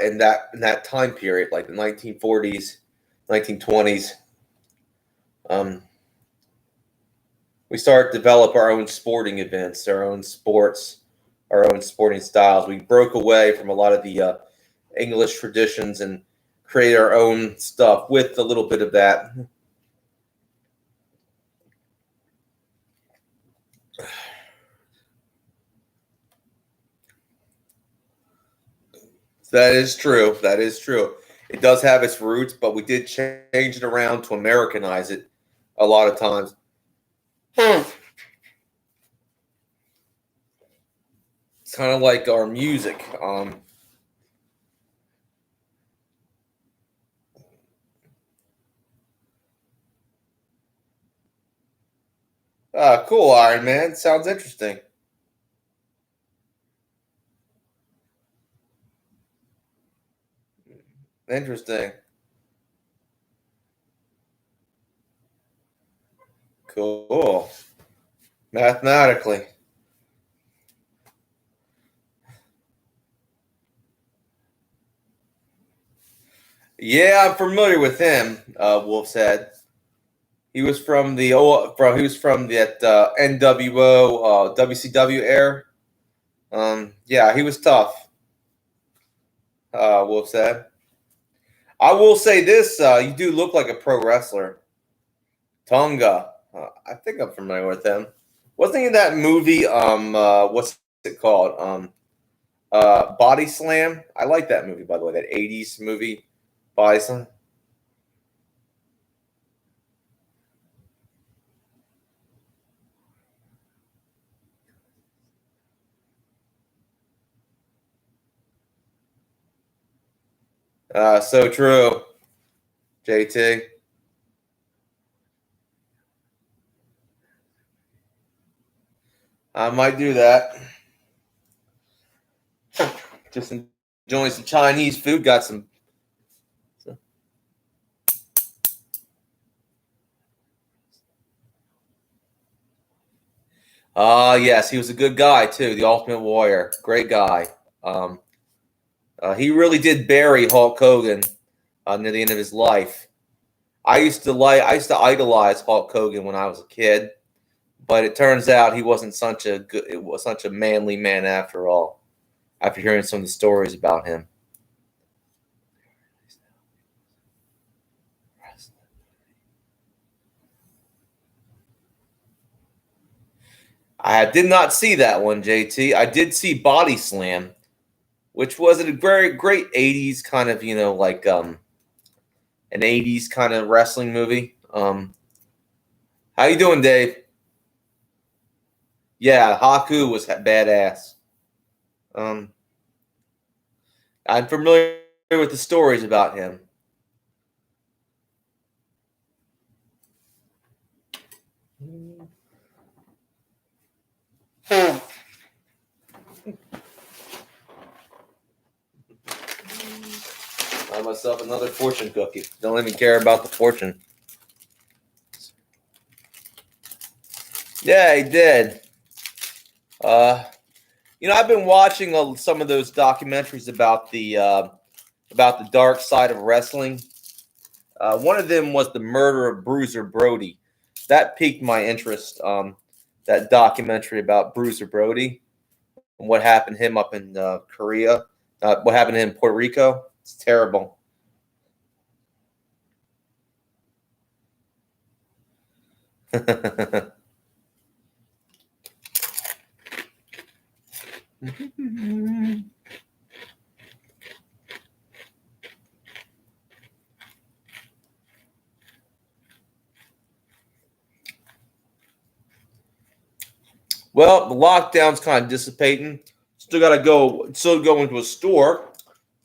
in that time period, like the 1940s, 1920s. Um, we started to develop our own sporting events, our own sports, our own sporting styles. We broke away from a lot of the English traditions and created our own stuff with a little bit of that. That is true. That is true. It does have its roots, but we did change it around to Americanize it a lot of times. It's kind of like our music. Cool, Iron Man. Sounds interesting. Interesting. Cool. Mathematically. Yeah, I'm familiar with him. Wolf's Head. He was from that NWO WCW era. Yeah, he was tough. Wolf said. I will say this: you do look like a pro wrestler, Tonga. I think I'm familiar with him. Wasn't he in that movie? What's it called? Body Slam. I like that movie, by the way. That '80s movie, Body Slam. So true, JT. I might do that. Just enjoying some Chinese food. Got some. Yes, he was a good guy too. The Ultimate Warrior, great guy. Um, he really did bury Hulk Hogan near the end of his life. I used to idolize Hulk Hogan when I was a kid, but it turns out he wasn't such a good. It was such a manly man after all. After hearing some of the stories about him. I did not see that one, JT. I did see Body Slam, which was a very great '80s kind of, like an '80s kind of wrestling movie. How you doing, Dave? Yeah, Haku was badass. Um, I'm familiar with the stories about him. Buy myself another fortune cookie. Don't even care about the fortune. Yeah, he did. I've been watching some of those documentaries about the dark side of wrestling. One of them was the murder of Bruiser Brody. That piqued my interest. That documentary about Bruiser Brody and what happened to him up in Korea, what happened to him in Puerto Rico. It's terrible. Well, the lockdown's kind of dissipating. Still go into a store.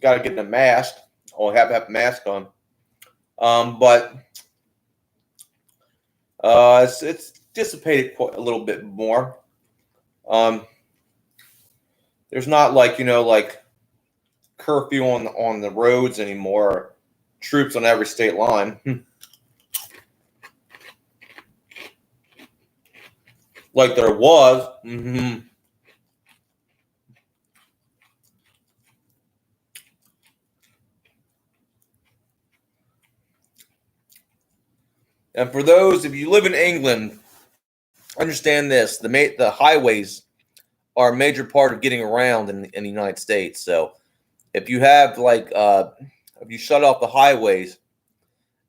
Got to get a mask. Or have a mask on. But it's dissipated quite a little bit more. Um, there's not like curfew on the roads anymore. Or troops on every state line, like there was. And for those, if you live in England, understand this: the highways are a major part of getting around in the United States. So if you have if you shut off the highways,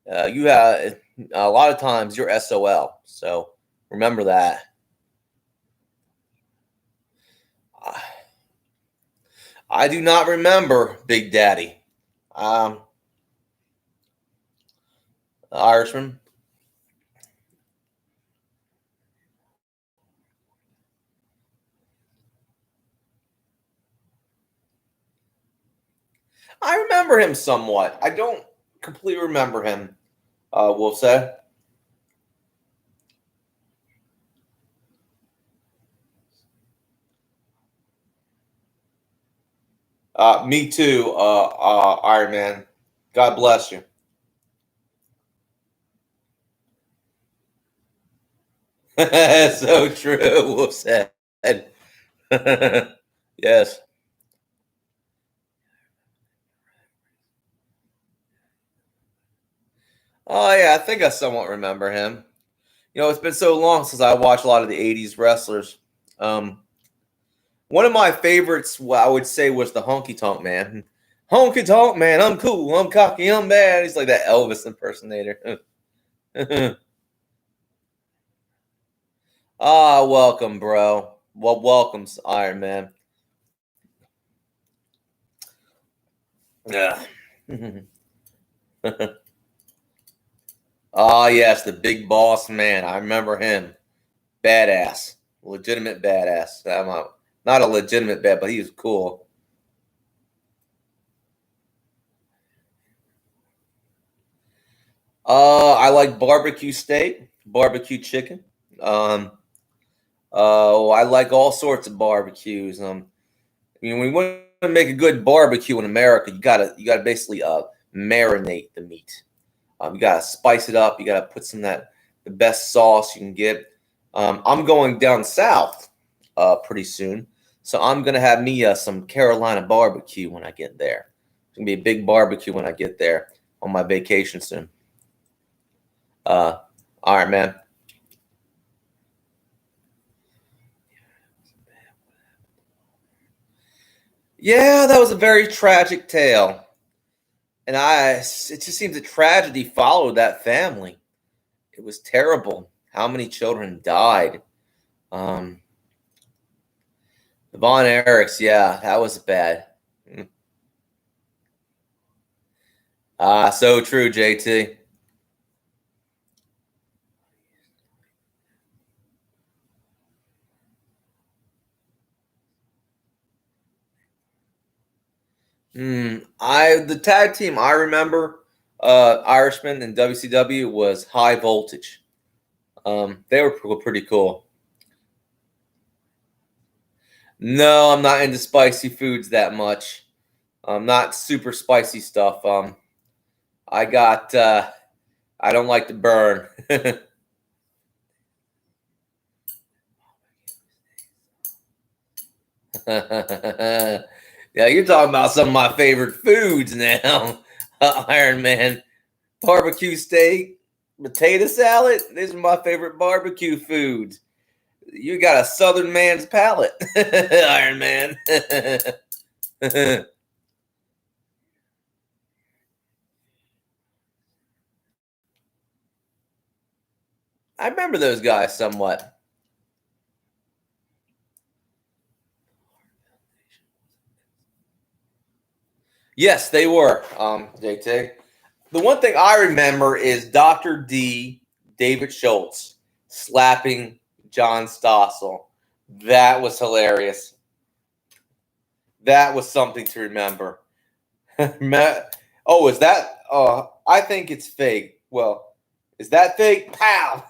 you have a lot of times you're SOL. So remember that. I do not remember Big Daddy, um, Irishman. I remember him somewhat. I don't completely remember him. We'll say. Me too, Iron Man. God bless you. So true. We'll say. Yes. Oh yeah, I think I somewhat remember him. It's been so long since I watched a lot of the '80s wrestlers. Um, One of my favorites, I would say, was the Honky Tonk Man. Honky Tonk Man, I'm cool, I'm cocky, I'm bad. He's like that Elvis impersonator. Welcome, bro. Well, welcome, Iron Man. Yeah. Yes, the big boss man. I remember him. Badass. Legitimate badass. Not a legitimate bad, but he was cool. I like barbecue steak, barbecue chicken. Um, I like all sorts of barbecues. When you want to make a good barbecue in America, you gotta basically marinate the meat. You gotta spice it up. You gotta put the best sauce you can get. I'm going down south pretty soon, so I'm gonna have me some Carolina barbecue when I get there. It's gonna be a big barbecue when I get there on my vacation soon. Uh, all right, man. Yeah, that was a very tragic tale, and it just seems a tragedy followed that family. It was terrible. How many children died? Um, the Von Erichs, yeah, that was bad. So true, JT. The tag team I remember, Irishman and WCW was High Voltage. They were pretty cool. No, I'm not into spicy foods that much. Not super spicy stuff. I got. I don't like to burn. Yeah, you're talking about some of my favorite foods now. Iron Man, barbecue steak, potato salad. These are my favorite barbecue foods. You got a Southern man's palate, Iron Man. I remember those guys somewhat. Yes, they were. JT. The one thing I remember is Dr. D, David Schultz, slapping John Stossel. That was hilarious. That was something to remember. Oh, is that? I think it's fake. Well, is that fake? Pow!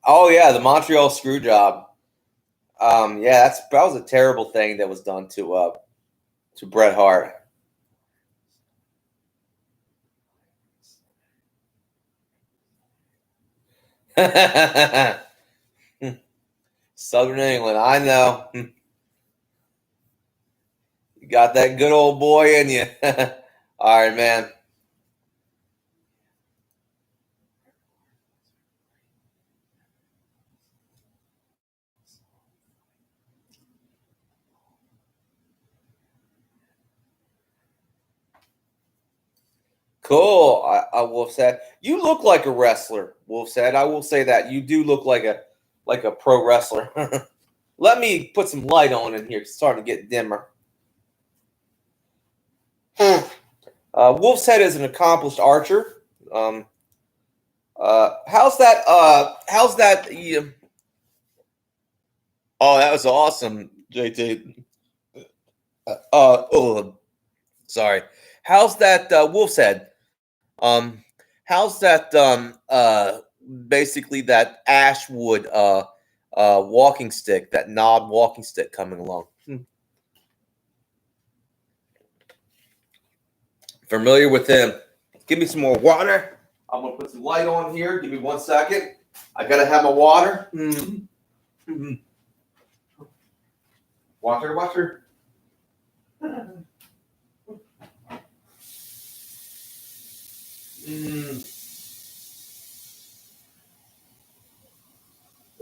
Oh yeah, the Montreal screw job. Yeah, that was a terrible thing that was done to Bret Hart. Southern England, I know. You got that good old boy in you. All right, man. Cool. Wolf said, "You look like a wrestler." Wolf said, "I will say that you do look like a pro wrestler." Let me put some light on in here. It's starting to get dimmer. Wolf's Head is an accomplished archer. How's that? How's that? Oh, that was awesome, JT. Oh, sorry. How's that? Wolf's Head. Um, how's that? Basically that Ashwood walking stick, that knob walking stick coming along. Familiar with him. Give me some more water. I'm gonna put some light on here. Give me 1 second. I gotta have my water. Water, water.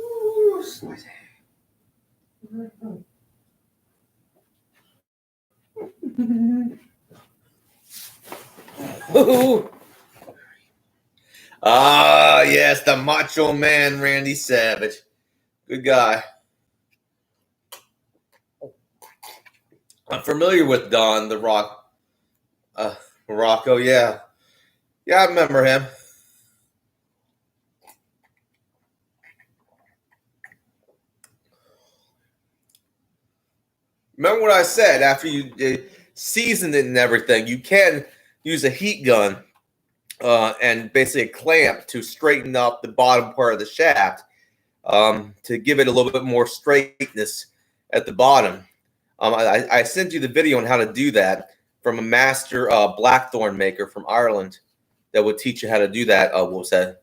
Ooh, spicy. Ooh. Ah, yes, the Macho Man, Randy Savage. Good guy. I'm familiar with Don the Rock. Morocco, yeah. Yeah, I remember him. Remember what I said, after you season it and everything, you can use a heat gun and basically a clamp to straighten up the bottom part of the shaft to give it a little bit more straightness at the bottom. I sent you the video on how to do that from a master blackthorn maker from Ireland that would teach you how to do that. What was that?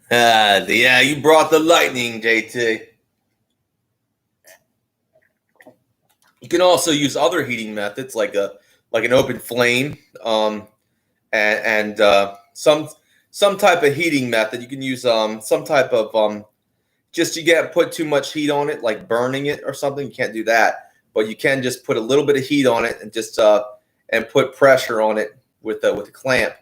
Yeah, you brought the lightning, JT. You can also use other heating methods like an open flame, and some type of heating method. You can use some type of just you can't put too much heat on it, like burning it or something. You can't do that, but you can just put a little bit of heat on it and just and put pressure on it with a clamp.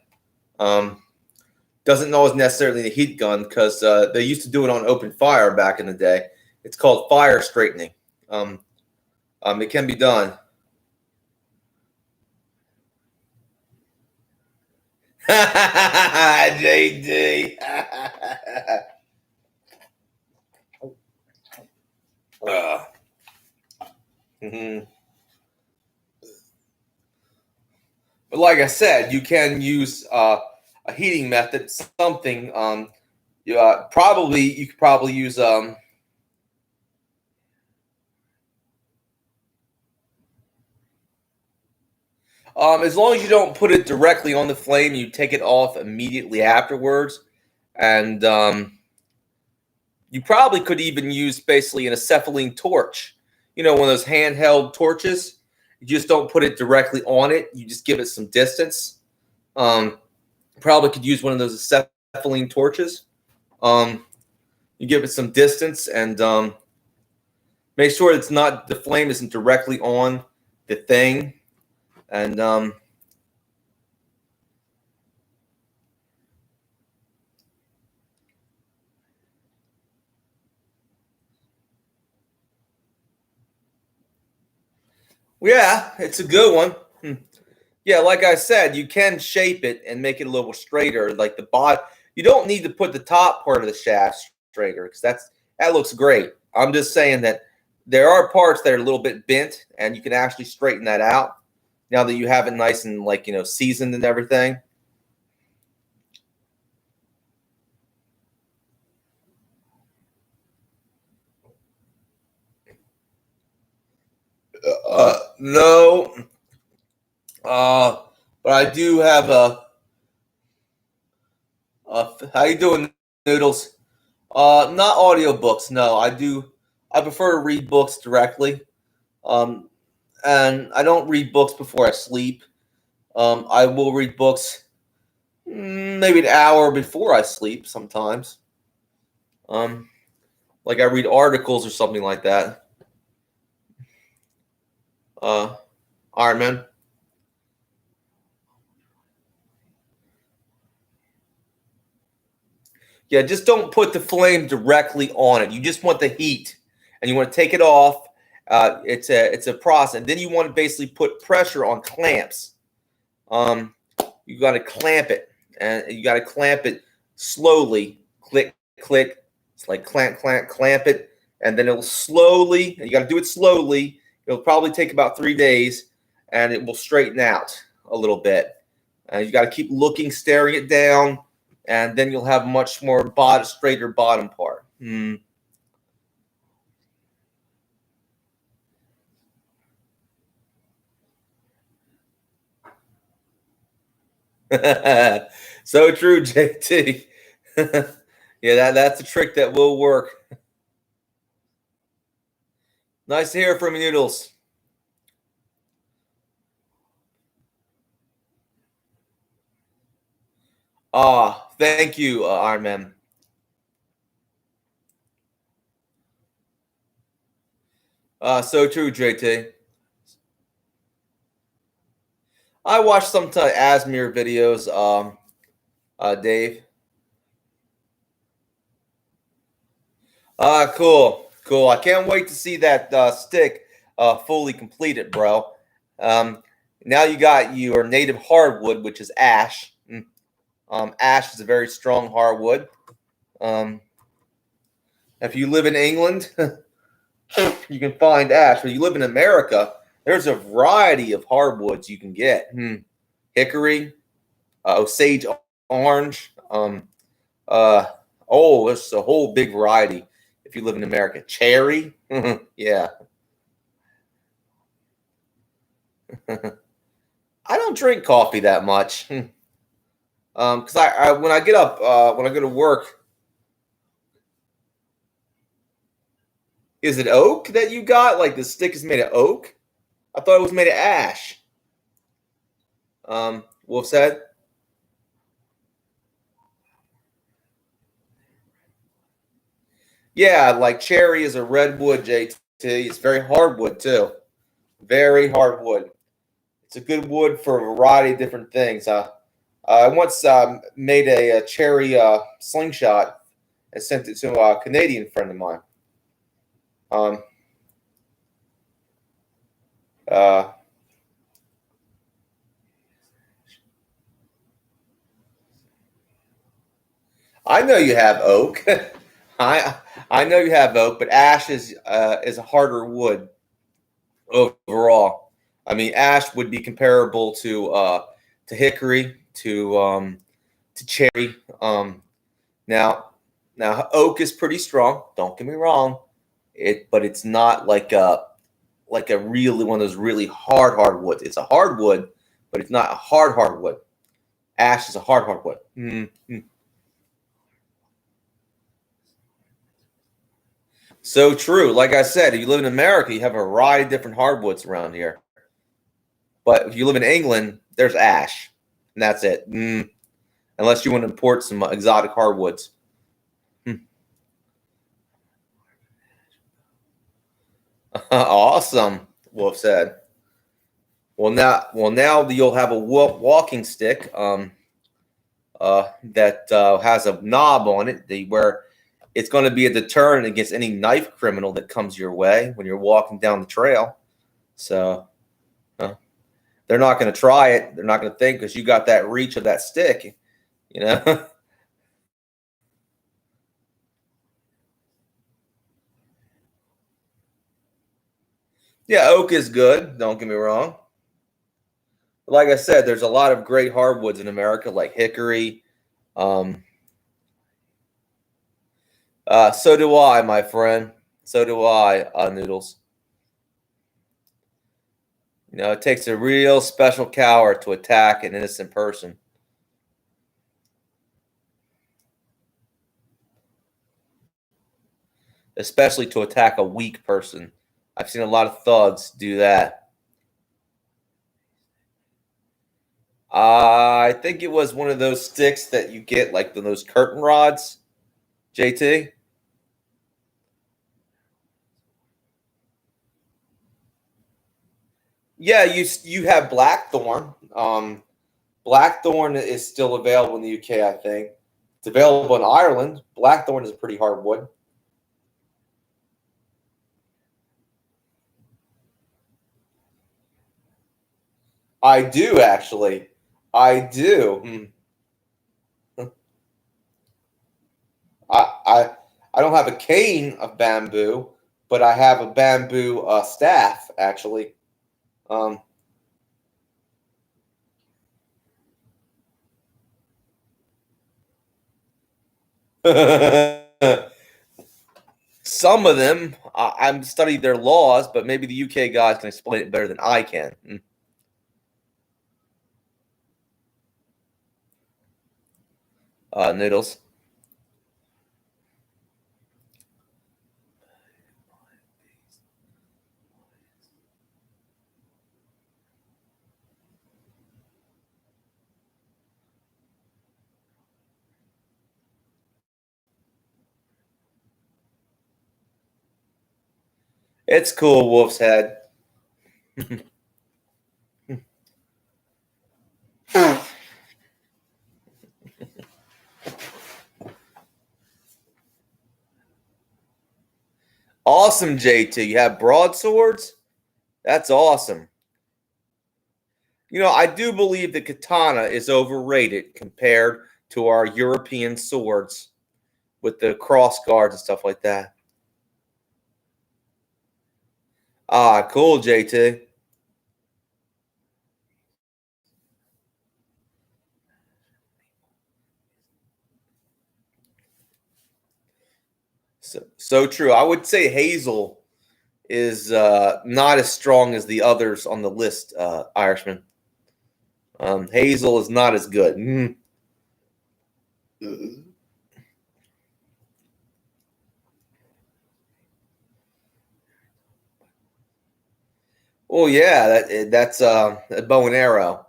Doesn't always necessarily need a heat gun because they used to do it on open fire back in the day. It's called fire straightening. It can be done. JD. But like I said, you can use a heating method, something. You could probably use as long as you don't put it directly on the flame, you take it off immediately afterwards, and you probably could even use basically an acetylene torch. You know, one of those handheld torches. You just don't put it directly on it. You just give it some distance. Probably could use one of those acetylene torches. You give it some distance and make sure the flame isn't directly on the thing. And yeah, it's a good one. Yeah, like I said, you can shape it and make it a little straighter. Like the bottom, you don't need to put the top part of the shaft straighter because that looks great. I'm just saying that there are parts that are a little bit bent, and you can actually straighten that out now that you have it nice and seasoned and everything. No, but I do have how you doing, Noodles? Not audiobooks. No, I do. I prefer to read books directly. Um, and I don't read books before I sleep. I will read books maybe an hour before I sleep sometimes. Like I read articles or something like that. Iron Man. Yeah, just don't put the flame directly on it. You just want the heat, and you want to take it off. It's a process, and then you want to basically put pressure on clamps. You got to clamp it, and you got to clamp it slowly. Click, click. It's like clamp, clamp, clamp it, and then it'll slowly. And you got to do it slowly. It'll probably take about 3 days, and it will straighten out a little bit. You got to keep looking, staring it down, and then you'll have much more straighter bottom part. So true, JT. Yeah, that's a trick that will work. Nice to hear from you, Noodles. Thank you, Iron Man. So true, JT. I watch some Asmir videos, Dave. Cool, cool. I can't wait to see that stick fully completed, bro. Now you got your native hardwood, which is ash. Ash is a very strong hardwood. If you live in England, you can find ash. When you live in America, there's a variety of hardwoods you can get. Hickory, Osage orange. It's a whole big variety. If you live in America, cherry. Yeah. I don't drink coffee that much. Because I when I get up, when I go to work, is it oak that you got? Like the stick is made of oak? I thought it was made of ash. Wolf said. Yeah, like cherry is a redwood, JT. It's very hardwood too. Very hardwood. It's a good wood for a variety of different things. I once made a cherry slingshot and sent it to a Canadian friend of mine. Um, uh, I know you have oak. I know you have oak, but ash is a harder wood overall. I mean, ash would be comparable to hickory, to cherry. Now now oak is pretty strong. Don't get me wrong. But it's not like a really one of those really hardwoods. It's a hardwood, but it's not a hardwood. Ash is a hardwood. Mm-hmm. So true. Like I said, if you live in America, you have a variety of different hardwoods around here. But if you live in England, there's ash, and that's it. Unless you want to import some exotic hardwoods. Awesome, Wolf said. Well now you'll have a walking stick that has a knob on it, where it's going to be a deterrent against any knife criminal that comes your way when you're walking down the trail. So uh, they're not going to try it. They're not going to think because you got that reach of that stick, you know. Yeah, oak is good. Don't get me wrong. Like I said, there's a lot of great hardwoods in America, like hickory. Um, so do I, my friend. So do I, Noodles. You know, it takes a real special coward to attack an innocent person, especially to attack a weak person. I've seen a lot of thugs do that. I think it was one of those sticks that you get like those curtain rods, JT. Yeah, you have blackthorn. Blackthorn is still available in the UK, I think. It's available in Ireland. Blackthorn is a pretty hard wood. I do actually. I do. I don't have a cane of bamboo, but I have a bamboo staff actually. Um, some of them, I'm studied their laws, but maybe the UK guys can explain it better than I can. Noodles. It's cool, Wolf's Head. Awesome, JT. You have broadswords? That's awesome. You know, I do believe the katana is overrated compared to our European swords with the cross guards and stuff like that. Ah, cool, JT. So true. I would say Hazel is not as strong as the others on the list, Irishman. Hazel is not as good. Well, yeah, that's a bow and arrow.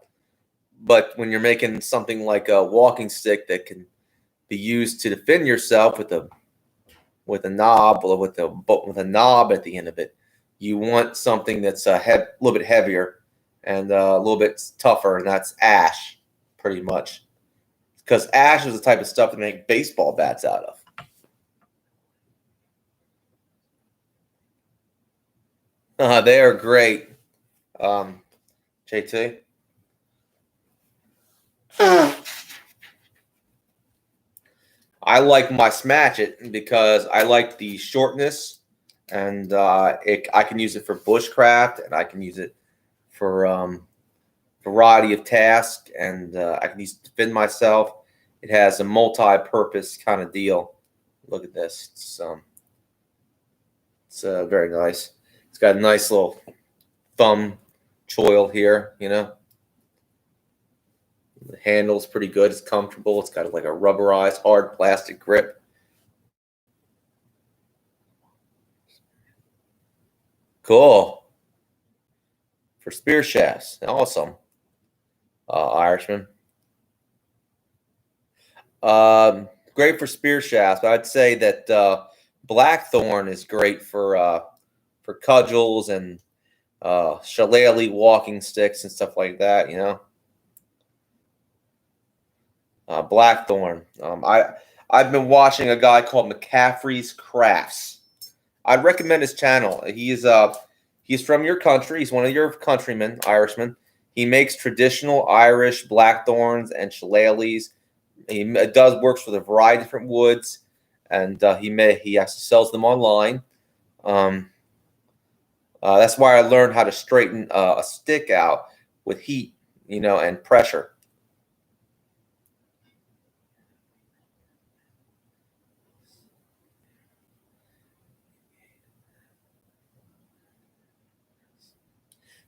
But when you're making something like a walking stick that can be used to defend yourself with a knob or with a knob at the end of it, you want something that's a little bit heavier and a little bit tougher, and that's ash, pretty much. Because ash is the type of stuff to make baseball bats out of. They are great, JT. I like my Smash It because I like the shortness, and I can use it for bushcraft, and I can use it for variety of tasks, and I can use it to defend myself. It has a multi-purpose kind of deal. Look at this. It's very nice. It's got a nice little thumb choil here, you know. The handle's pretty good. It's comfortable. It's got like a rubberized, hard plastic grip. Cool. For spear shafts. Awesome. Irishman. Great for spear shafts. I'd say that blackthorn is great for cudgels and shillelagh walking sticks and stuff like that, you know. Blackthorn. I've been watching a guy called McCaffrey's Crafts. I'd recommend his channel. He's from your country. He's one of your countrymen, Irishmen. He makes traditional Irish blackthorns and shillelaghs. He works with a variety of different woods, and he actually sells them online. That's why I learned how to straighten a stick out with heat, you know, and pressure.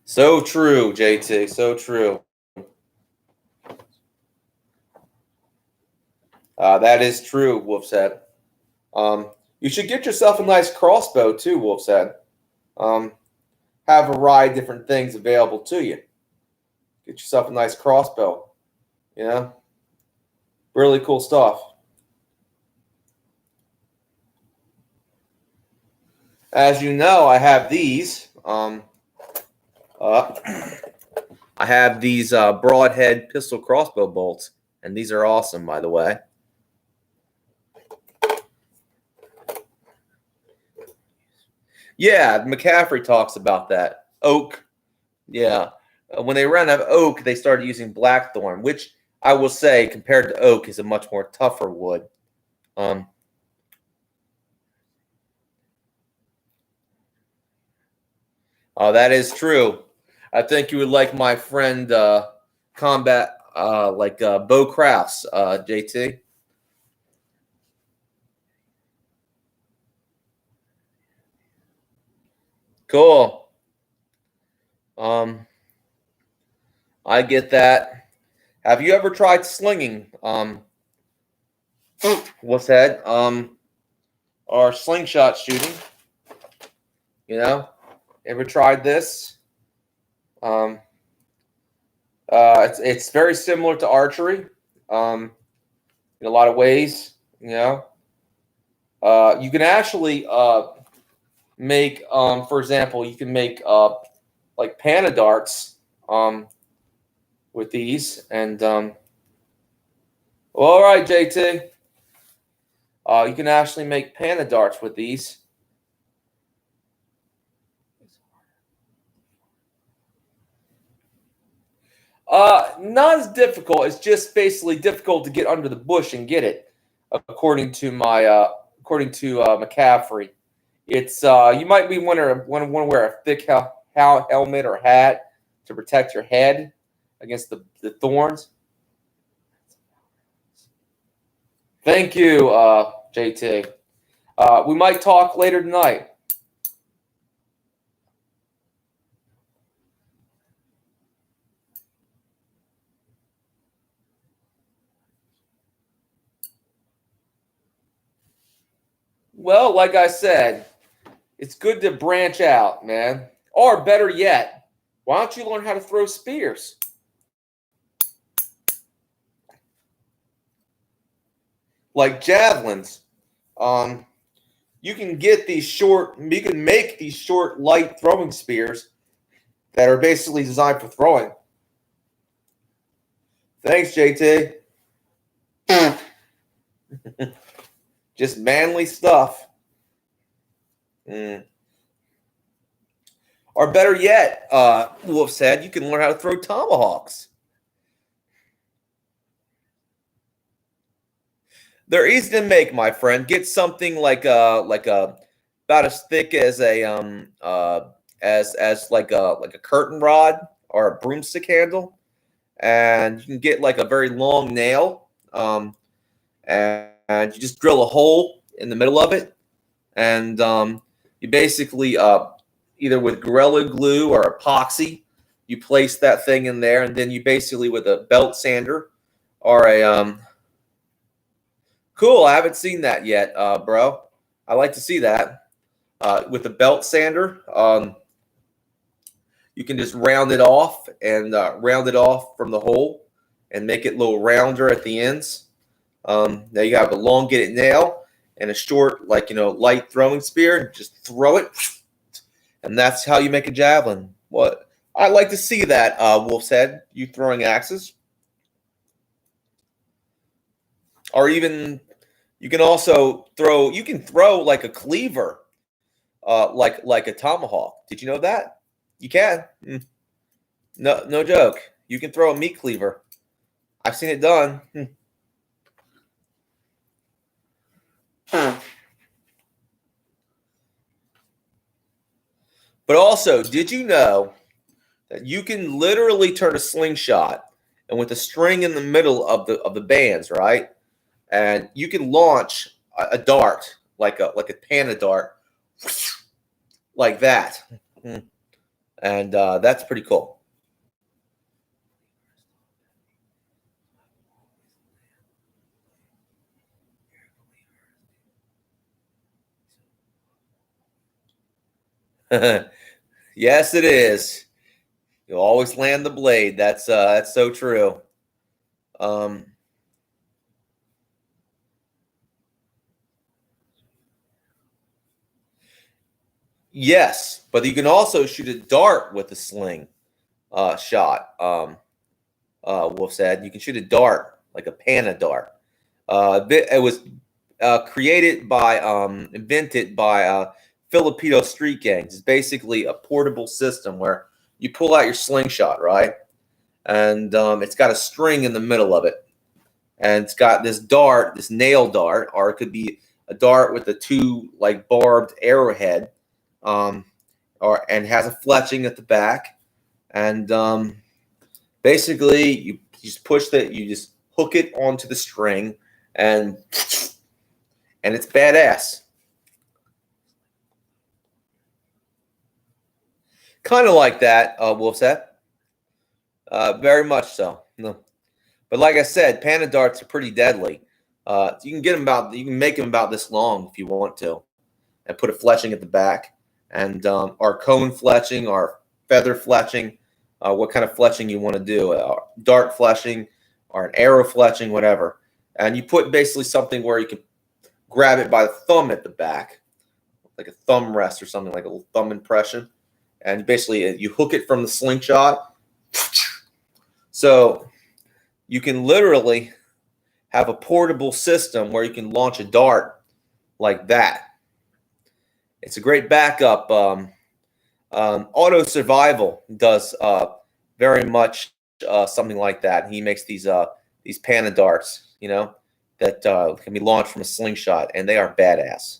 So true, JT. So true. That is true, Wolf's Head. You should get yourself a nice crossbow too, Wolf's Head. Have a variety of different things available to you. Get yourself a nice crossbow. You know, really cool stuff. As you know, I have these. I have these broadhead pistol crossbow bolts, and these are awesome, by the way. Yeah, McCaffrey talks about that. Oak. Yeah. When they ran out of oak, they started using blackthorn, which I will say, compared to oak, is a much more tougher wood. That is true. I think you would like my friend Combat, Bo Crafts, JT. Cool. I get that. Have you ever tried slinging? What's that? Or slingshot shooting? You know, ever tried this? It's very similar to archery, in a lot of ways. You know, you can actually make, for example, you can make like panda darts with these, and all right, JT, you can actually make panda darts with these. Not as difficult. It's just basically difficult to get under the bush and get it, according to McCaffrey. It's you might be want to wear a thick helmet or hat to protect your head against the thorns. Thank you, JT. We might talk later tonight. Well, like I said, it's good to branch out, man. Or better yet, why don't you learn how to throw spears? Like javelins. You can get these short, you can make these short, light throwing spears that are basically designed for throwing. Thanks, JT. Just manly stuff. Or better yet, Wolf said, you can learn how to throw tomahawks. They're easy to make, my friend. Get something like a about as thick as a as like a curtain rod or a broomstick handle, and you can get like a very long nail, and you just drill a hole in the middle of it, and you basically either with Gorilla Glue or epoxy, you place that thing in there, and then you basically with a belt sander or a cool. I haven't seen that yet, bro. I like to see that. With the belt sander, you can just round it off and round it off from the hole and make it a little rounder at the ends. Now you have a elongated nail and a short, light throwing spear. Just throw it, and that's how you make a javelin. What? I'd like to see that, Wolf said. You throwing axes. Or even you can also throw like a cleaver, like a tomahawk. Did you know that? You can. No joke. You can throw a meat cleaver. I've seen it done. But also, did you know that you can literally turn a slingshot, and with a string in the middle of the bands, right? And you can launch a dart, like a panda dart, like that, and that's pretty cool. Yes, it is. You'll always land the blade. That's so true. Yes, but you can also shoot a dart with a sling shot. Wolf said you can shoot a dart like a panda dart. It was invented by Filipino street gangs. It's basically a portable system where you pull out your slingshot, right? And it's got a string in the middle of it. And it's got this dart, this nail dart, or it could be a dart with a two barbed arrowhead, and has a fletching at the back. And basically, you just you just hook it onto the string, and it's badass. Kind of like that, Wolf said. Very much so. No. But like I said, panda darts are pretty deadly. You can get them you can make them about this long if you want to, and put a fletching at the back, and or cone fletching or feather fletching, what kind of fletching you want to do, dart fletching or an arrow fletching, whatever. And you put basically something where you can grab it by the thumb at the back, like a thumb rest or something, like a little thumb impression. And basically you hook it from the slingshot. So you can literally have a portable system where you can launch a dart like that. It's a great backup. Auto Survival does very much something like that. He makes these panda darts, you know, that can be launched from a slingshot, and they are badass.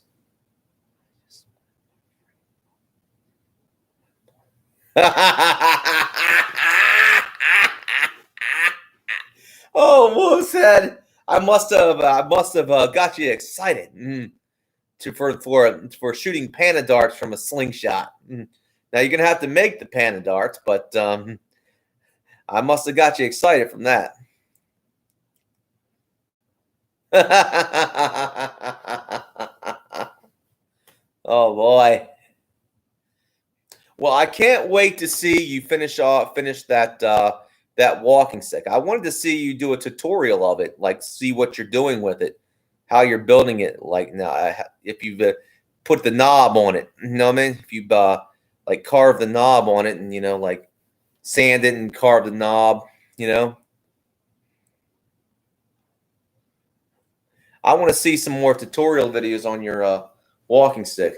Oh, Moosehead! I must have got you excited for shooting panda darts from a slingshot. Now you're gonna have to make the panda darts, but I must have got you excited from that. Oh boy. Well, I can't wait to see you finish that walking stick. I wanted to see you do a tutorial of it, like see what you're doing with it, how you're building it. Like now, if you've put the knob on it, you know what I mean? If you've like carved the knob on it, and like sand it and carve the knob, I want to see some more tutorial videos on your walking stick.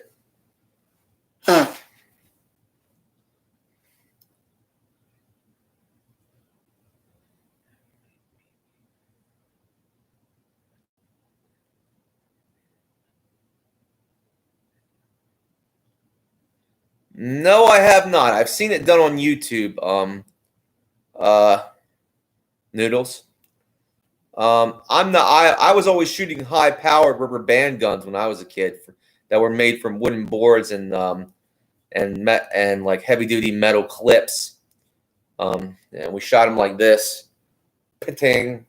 No, I have not. I've seen it done on YouTube. Noodles. I'm not. I was always shooting high-powered rubber band guns when I was a kid that were made from wooden boards and like heavy-duty metal clips. And we shot them like this, pating.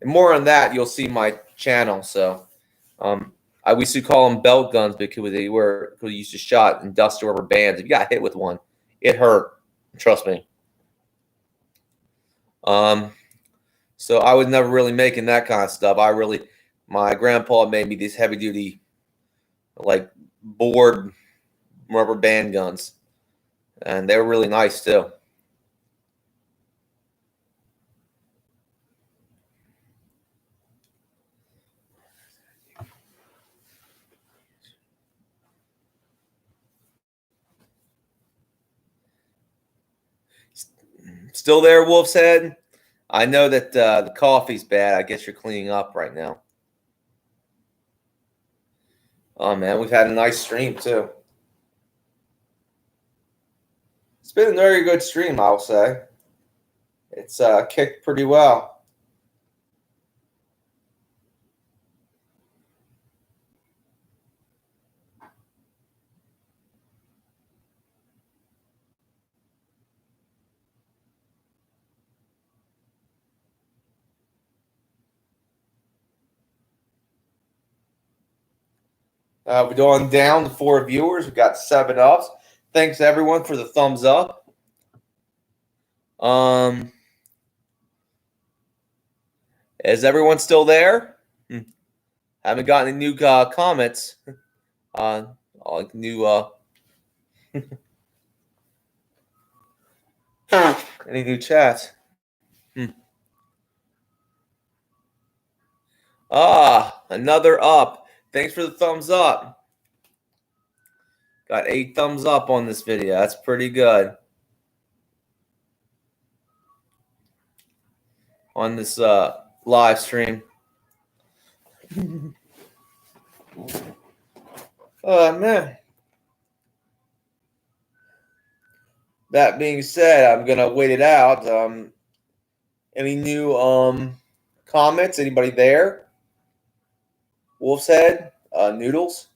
And more on that, you'll see my channel. So, I used to call them belt guns because we used to shot industrial rubber bands. If you got hit with one, it hurt. Trust me. So I was never really making that kind of stuff. My grandpa made me these heavy duty, like board rubber band guns, and they were really nice too. Still there, Wolf's Head? I know that the coffee's bad. I guess you're cleaning up right now. Oh man, we've had a nice stream too. It's been a very good stream, I'll say. It's kicked pretty well. We're going down to 4 viewers. We've got 7 ups. Thanks everyone for the thumbs up. Is everyone still there? Haven't gotten any new comments on new any new chats. Another up. Thanks for the thumbs up. Got 8 thumbs up on this video. That's pretty good. On this live stream. Oh man. That being said, I'm gonna wait it out. Any new comments? Anybody there? Wolf's Head? Noodles?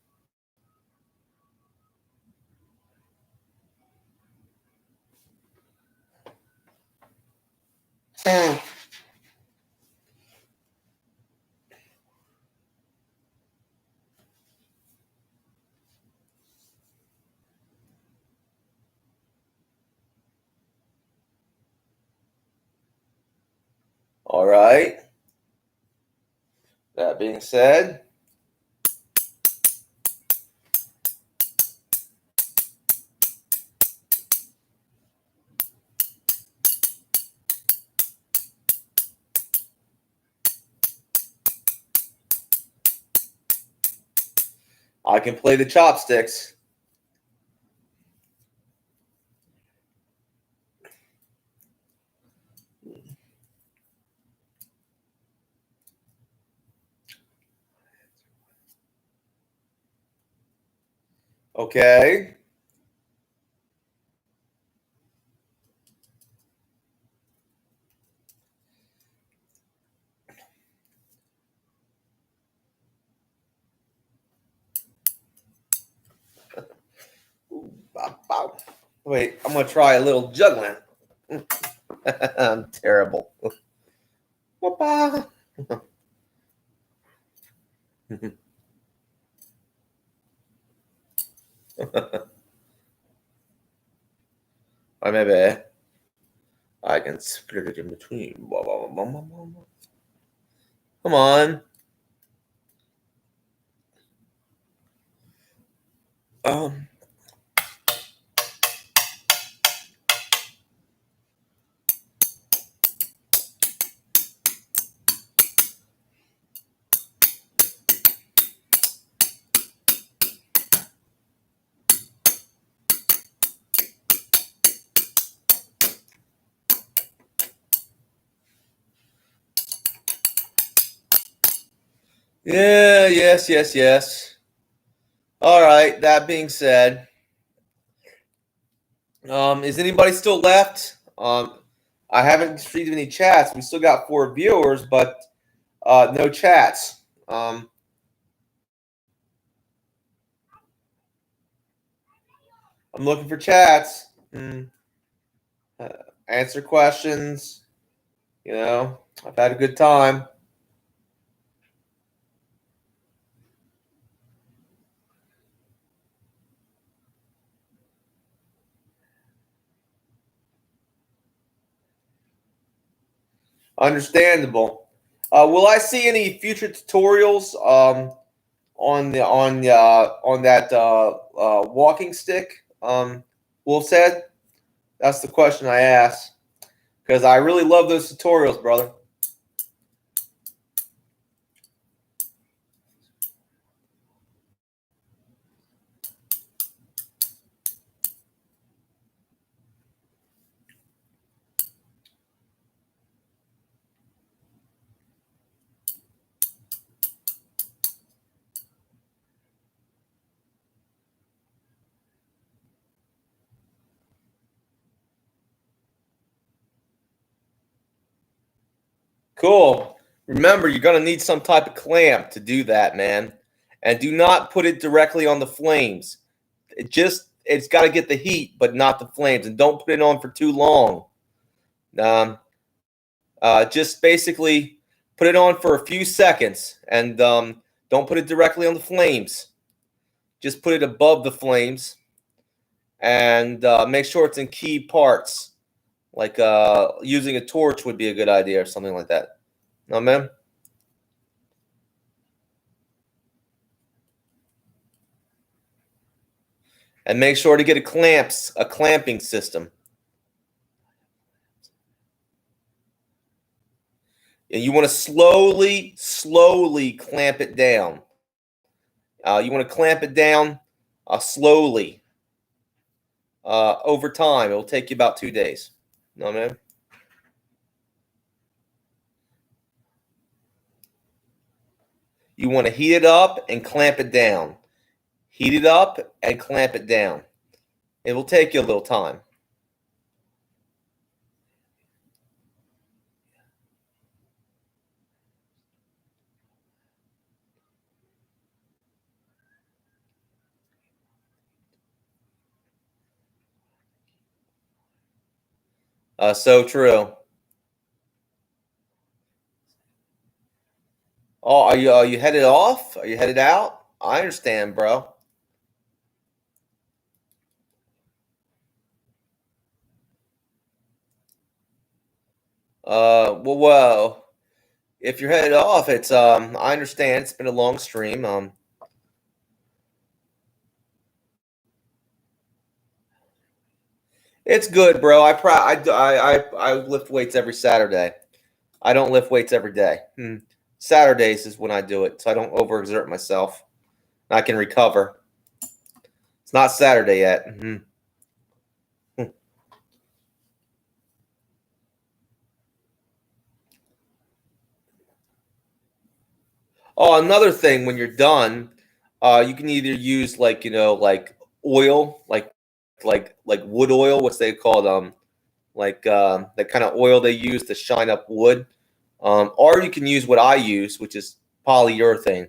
All right. That being said, I can play the chopsticks. Okay. Wait, I'm gonna try a little juggling. I'm terrible. Or maybe I can split it in between. Come on. Um. Yeah. Yes. Yes. Yes. All right. That being said, is anybody still left? I haven't received any chats. We still got 4 viewers, but no chats. I'm looking for chats. Answer questions. You know, I've had a good time. Understandable. Will I see any future tutorials on that walking stick? Wolf said. That's the question I asked because I really love those tutorials, brother. Cool. Remember, you're going to need some type of clamp to do that, man. And do not put it directly on the flames. It's got to get the heat, but not the flames. And don't put it on for too long. Just basically put it on for a few seconds and don't put it directly on the flames. Just put it above the flames and make sure it's in key parts. Like using a torch would be a good idea or something like that. No, man? And make sure to get a clamping system. And you want to slowly clamp it down. You want to clamp it down slowly. Over time, it will take you about 2 days. No, man? You want to heat it up and clamp it down. Heat it up and clamp it down. It will take you a little time. So true. Oh, are you headed off? Are you headed out? I understand, bro. Well, if you're headed off, it's I understand. It's been a long stream. It's good, bro. I lift weights every Saturday. I don't lift weights every day. Saturdays is when I do it, so I don't overexert myself. I can recover. It's not Saturday yet. Oh, another thing, when you're done, you can either use like oil, like wood oil. What's they called? That kind of oil they use to shine up wood. Or you can use what I use, which is polyurethane.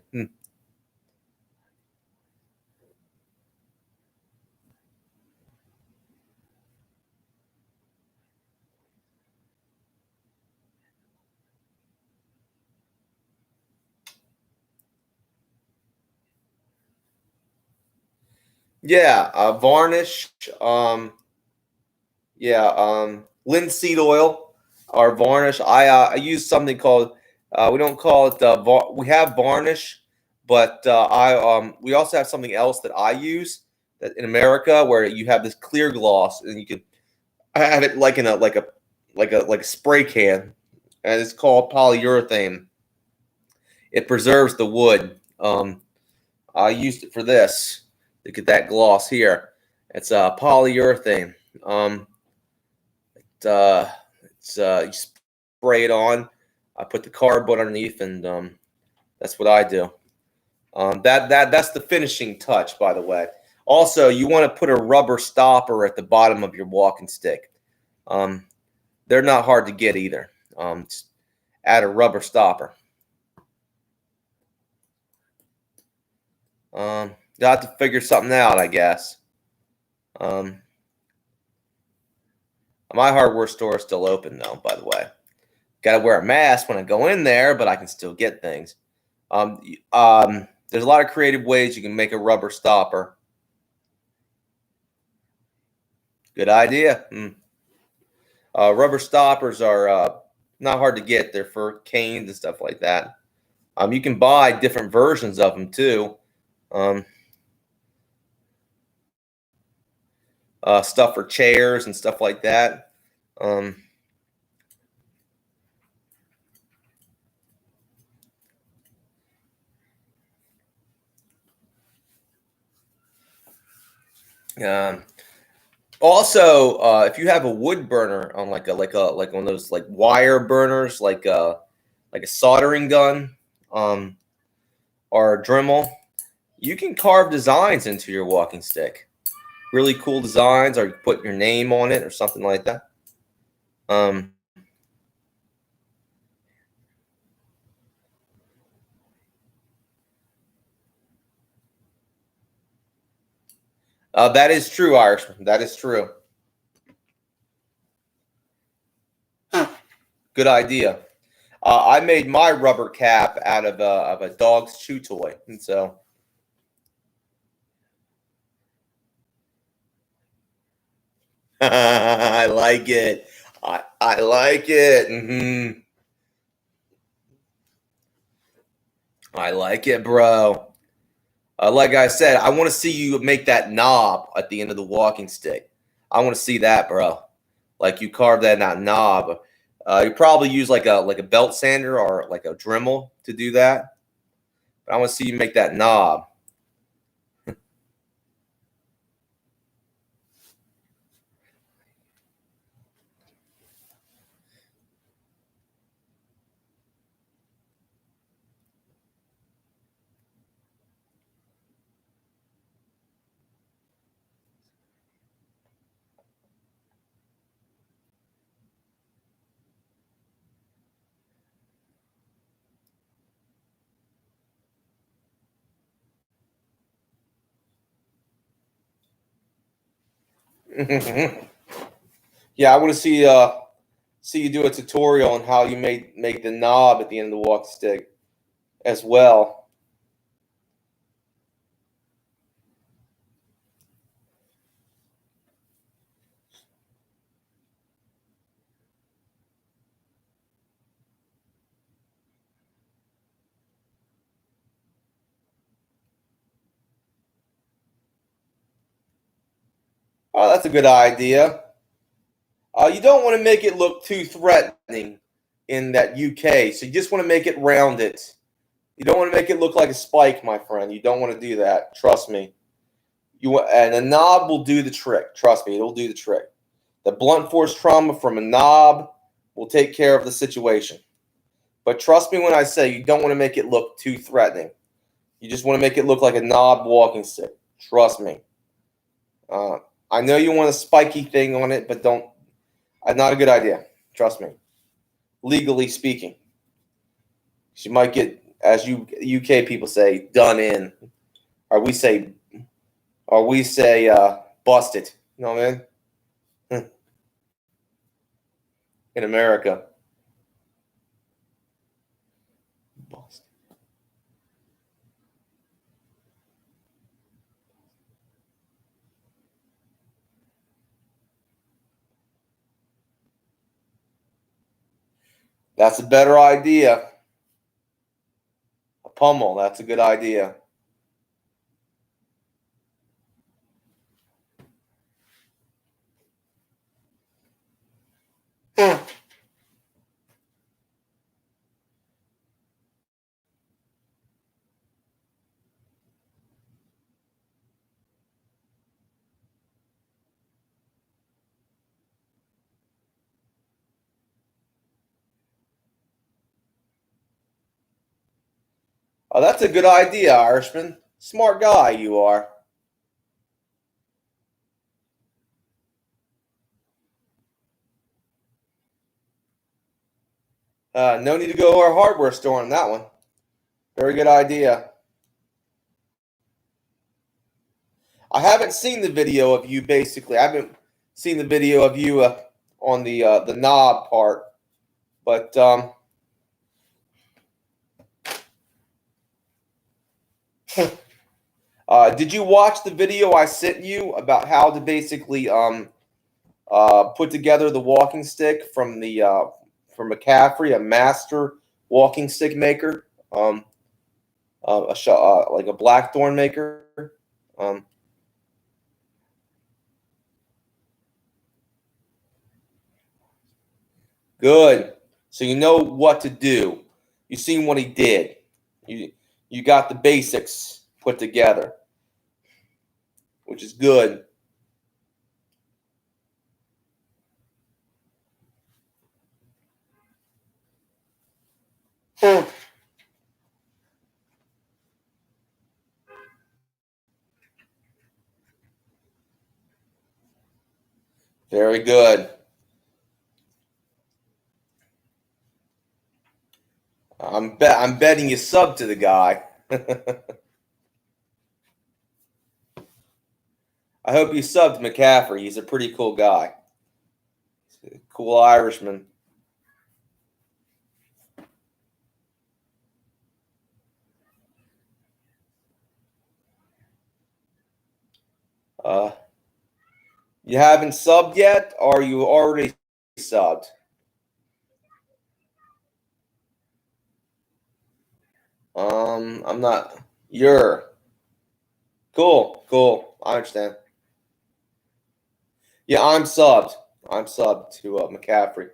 Yeah, varnish. Yeah, linseed oil or varnish. I use something called we don't call it we have varnish, but we also have something else that I use that in America where you have this clear gloss and you can I have it like in a like a spray can, and it's called polyurethane. It preserves the wood. I used it for this to get that gloss here. It's polyurethane. Uh, you spray it on. I put the cardboard underneath, and that's what I do. That's the finishing touch, by the way. Also, you want to put a rubber stopper at the bottom of your walking stick. Um, they're not hard to get either. Just add a rubber stopper. Got to figure something out, I guess. Um, my hardware store is still open, though, by the way. Got to wear a mask when I go in there, but I can still get things. There's a lot of creative ways you can make a rubber stopper. Good idea. Rubber stoppers are not hard to get. They're for canes and stuff like that. You can buy different versions of them too. Stuff for chairs and stuff like that. Um, Also, if you have a wood burner on like one of those like wire burners, like a soldering gun, or a Dremel, you can carve designs into your walking stick. Really cool designs, or you put your name on it or something like that. Um, that is true, Irishman. That is true. Good idea. I made my rubber cap out of a dog's chew toy, and so I like it. I like it. I like it, bro. Like I said, I want to see you make that knob at the end of the walking stick. I want to see that, bro. Like you carve that knob. You probably use like a belt sander or like a Dremel to do that. But I want to see you make that knob. Yeah, I want to see you do a tutorial on how you make the knob at the end of the walking stick as well. Oh, that's a good idea. You don't want to make it look too threatening in that UK, so you just want to make it rounded. You don't want to make it look like a spike, my friend. You don't want to do that. Trust me. And a knob will do the trick. Trust me, it'll do the trick. The blunt force trauma from a knob will take care of the situation. But trust me when I say you don't want to make it look too threatening. You just want to make it look like a knob walking stick. Trust me. I know you want a spiky thing on it, but don't. Not a good idea. Trust me. Legally speaking, she might get, as you UK people say, done in, or we say, busted. You know what I mean? In America. Busted. That's a better idea. A pummel. That's a good idea. Oh, that's a good idea, Irishman. Smart guy you are. No need to go to our hardware store on that one. Very good idea. I haven't seen the video of you. Basically, I haven't seen the video of you on the knob part, but did you watch the video I sent you about how to basically put together the walking stick from McCaffrey, a master walking stick maker, like a blackthorn maker? Um, Good. So you know what to do. You seen what he did. You you got the basics put together, which is good. Very good. I'm betting you sub to the guy. I hope you subbed McCaffrey. He's a pretty cool guy. Cool Irishman. Uh, you haven't subbed yet, or you already subbed? I'm not. You're cool. Cool. I understand. Yeah, I'm subbed. I'm subbed to McCaffrey.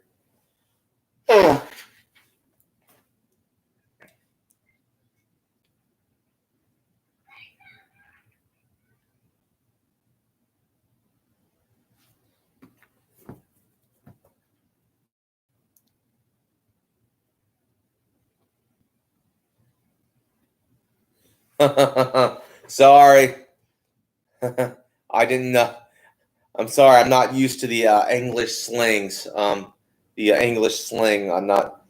Sorry. I didn't. I'm sorry. I'm not used to the English slings. The English sling. I'm not.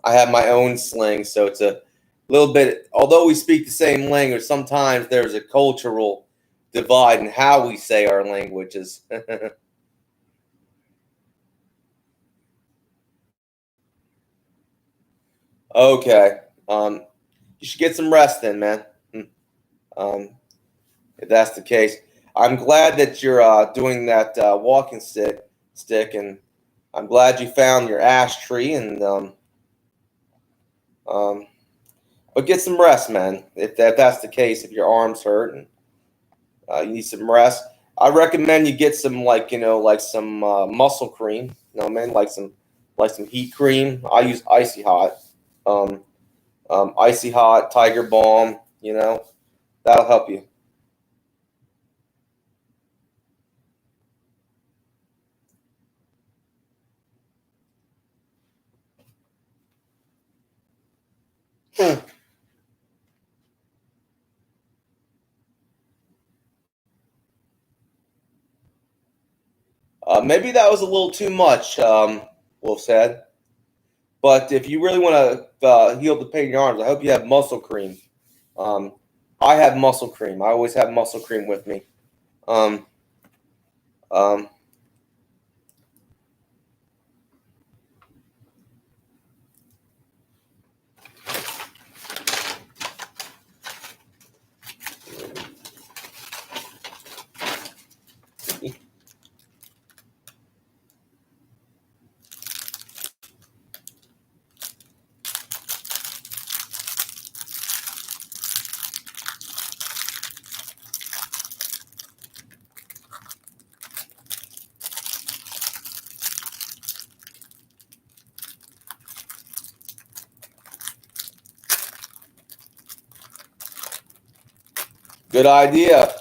I have my own slang, so it's a little bit. Although we speak the same language, sometimes there's a cultural divide in how we say our languages. Okay. You should get some rest then, man. Um, if that's the case, I'm glad that you're doing that walking stick, and I'm glad you found your ash tree, and um, but get some rest, man. If that's the case, if your arms hurt and you need some rest, I recommend you get some like some muscle cream. You know, man, like some heat cream. I use icy hot, um, icy hot Tiger Balm. You know, that'll help you. Maybe that was a little too much, Wolf said. But if you really want to heal the pain in your arms, I hope you have muscle cream. I have muscle cream. I always have muscle cream with me. Um, um, Good idea.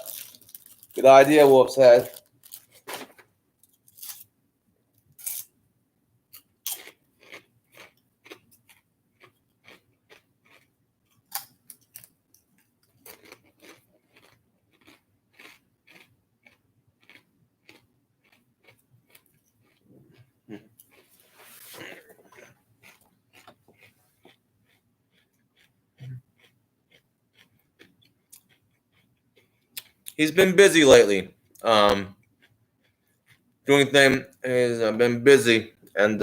Good idea, Wolf's Head. He's been busy lately. Doing thing is I've been busy, and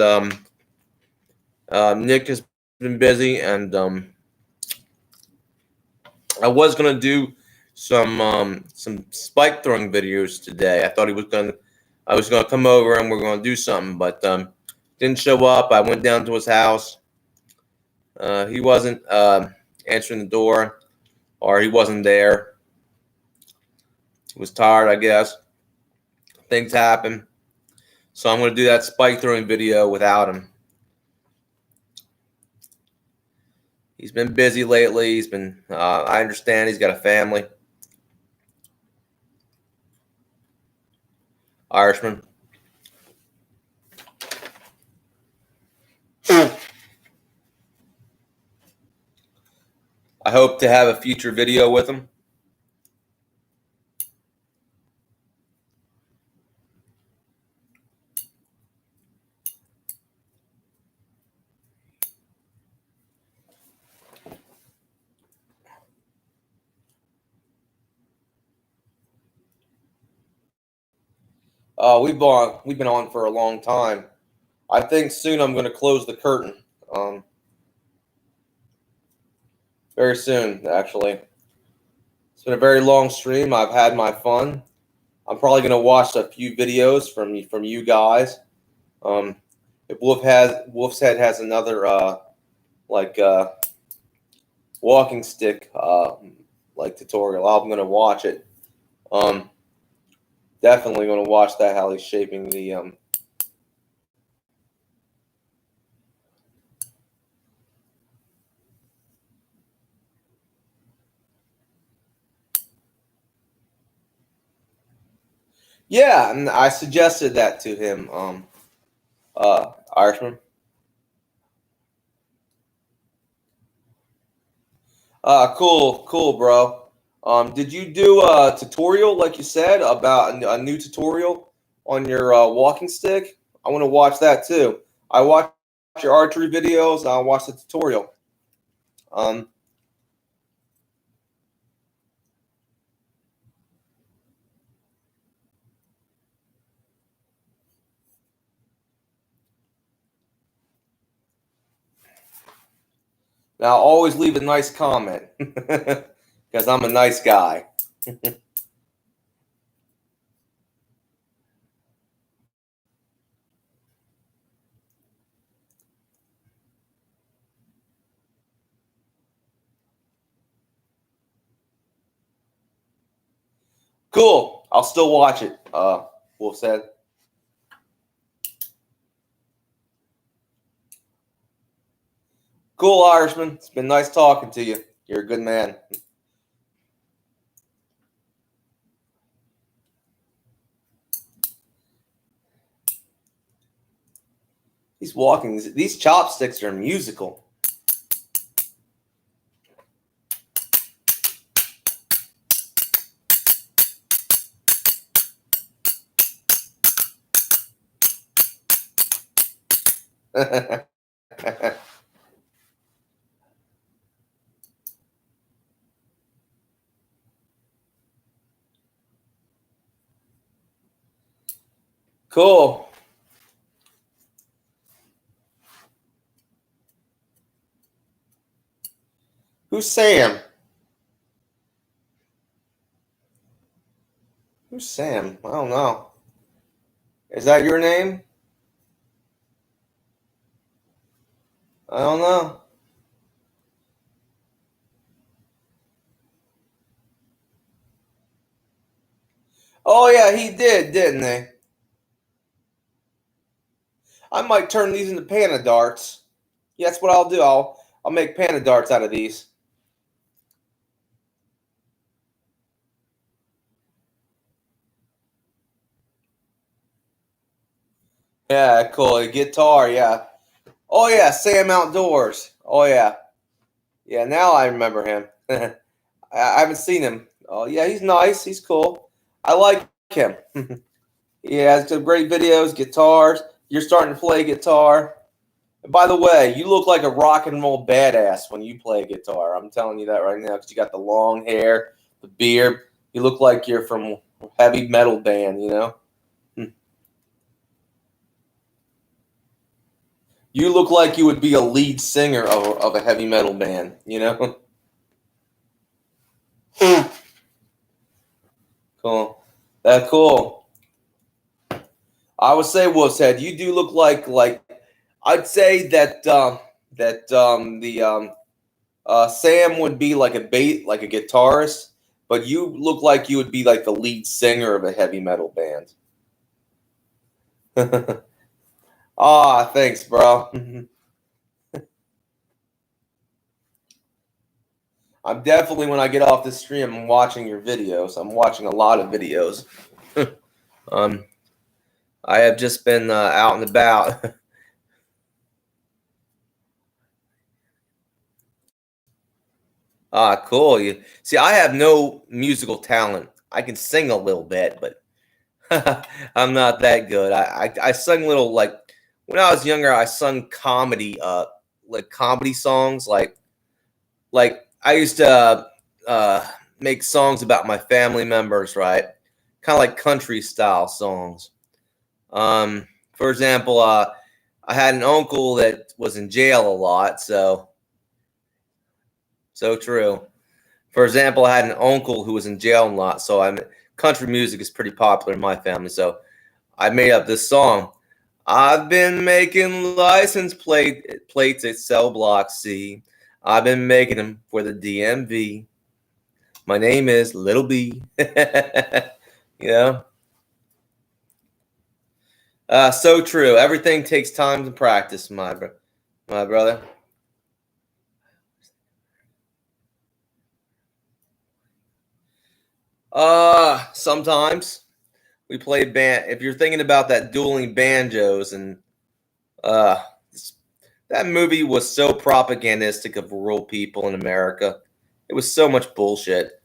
Nick has been busy, and I was gonna do some spike throwing videos today. I was gonna come over and we're gonna do something, but didn't show up. I went down to his house. He wasn't answering the door, or he wasn't there. He was tired, I guess. Things happen, so I'm gonna do that spike throwing video without him. He's been busy lately. He's been. I understand he's got a family. Irishman. I hope to have a future video with him. We've been on for a long time. I think soon I'm going to close the curtain. Very soon, actually. It's been a very long stream. I've had my fun. I'm probably going to watch a few videos from you guys. If Wolf's Head has another walking stick tutorial, I'm going to watch it. Definitely going to watch that. How he's shaping the Yeah, and I suggested that to him, Irishman. Cool, bro. Did you do a tutorial, like you said, about a new tutorial on your walking stick? I want to watch that too. I watch your archery videos. I'll watch the tutorial. Now, always leave a nice comment because I'm a nice guy. Cool. I'll still watch it. Wolf said. Cool, Irishman. It's been nice talking to you. You're a good man. These chopsticks are musical. Cool. Who's Sam? Who's Sam? I don't know. Is that your name? I don't know. Oh yeah, he did, didn't they? I might turn these into panda darts. Yeah, that's what I'll do. I'll make panda darts out of these. Yeah, cool. A guitar, yeah. Oh yeah, Sam Outdoors. Oh yeah. Yeah, now I remember him. I haven't seen him. Oh yeah, he's nice. He's cool. I like him. He has some great videos, guitars. You're starting to play guitar. And by the way, you look like a rock and roll badass when you play guitar. I'm telling you that right now because you got the long hair, the beard. You look like you're from a heavy metal band, you know? You look like you would be a lead singer of a heavy metal band, you know? Cool. That's cool. I would say, Wolfshead, you do look like I'd say that the Sam would be like like a guitarist, but you look like you would be like the lead singer of a heavy metal band. Ah, thanks, bro. I'm definitely when I get off the stream, I'm watching your videos. I'm watching a lot of videos. um, I have just been out and about. Ah, cool. You see, I have no musical talent. I can sing a little bit, but I'm not that good. I sung little like when I was younger. I sung comedy, like comedy songs. Like I used to make songs about my family members, right? Kind of like country style songs. For example, I had an uncle that was in jail a lot, so true. For example, I had an uncle who was in jail a lot, so country music is pretty popular in my family. So I made up this song. I've been making plates at cell block C. I've been making them for the DMV. My name is Little B. You know, so true. Everything takes time to practice, my brother. Sometimes we play band. If you're thinking about that dueling banjos and uh, that movie was so propagandistic of rural people in America. It was so much bullshit.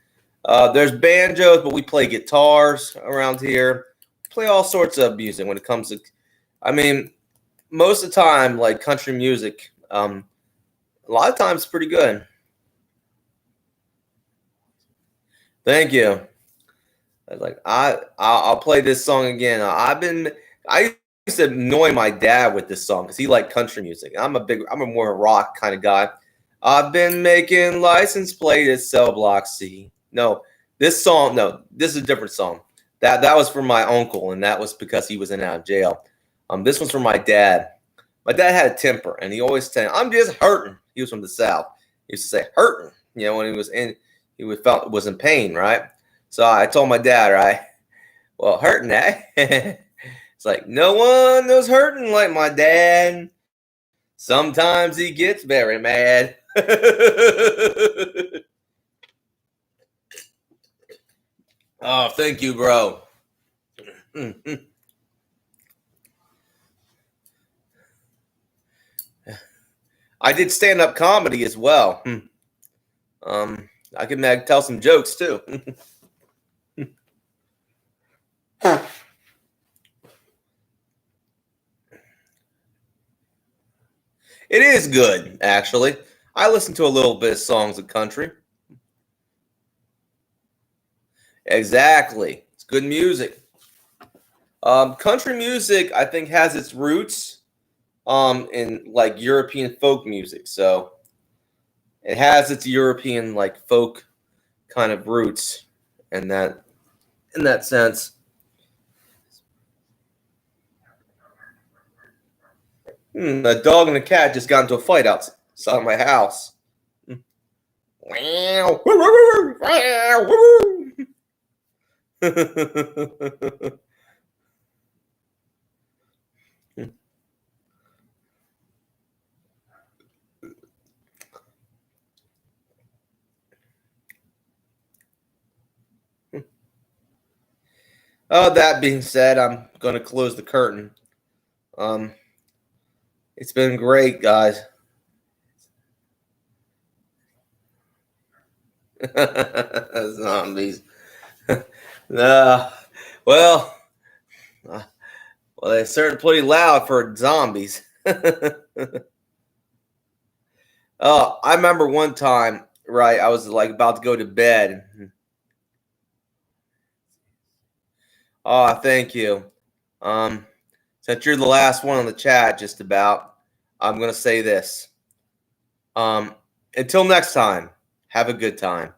There's banjos, but we play guitars around here. Play all sorts of music when it comes to. I mean, most of the time, like country music, a lot of times pretty good. Thank you. I'll play this song again. I used to annoy my dad with this song because he liked country music. I'm a more rock kind of guy. I've been making license plate at cell block C. No, this is a different song. That was for my uncle, and that was because he was in and out of jail. This one's for my dad. My dad had a temper, and he always said, "I'm just hurting." He was from the South. He used to say "hurting," when he was in pain, right? So I told my dad, right, well, hurting that. It's like no one knows hurting like my dad. Sometimes he gets very mad. Oh, thank you, bro. I did stand up comedy as well. I can tell some jokes too. It is good, actually. I listen to a little bit of songs of country. Exactly. It's good music. Country music, I think, has its roots in like European folk music. So it has its European like folk kind of roots in that sense. A dog and a cat just got into a fight outside my house. Wow. That being said, I'm going to close the curtain. Um, it's been great, guys. Zombies. uh, well, uh, well, they're certainly pretty loud for zombies. I remember one time, right? I was like about to go to bed. Oh, thank you. Um, since you're the last one on the chat, just about, I'm gonna say this. Until next time, have a good time.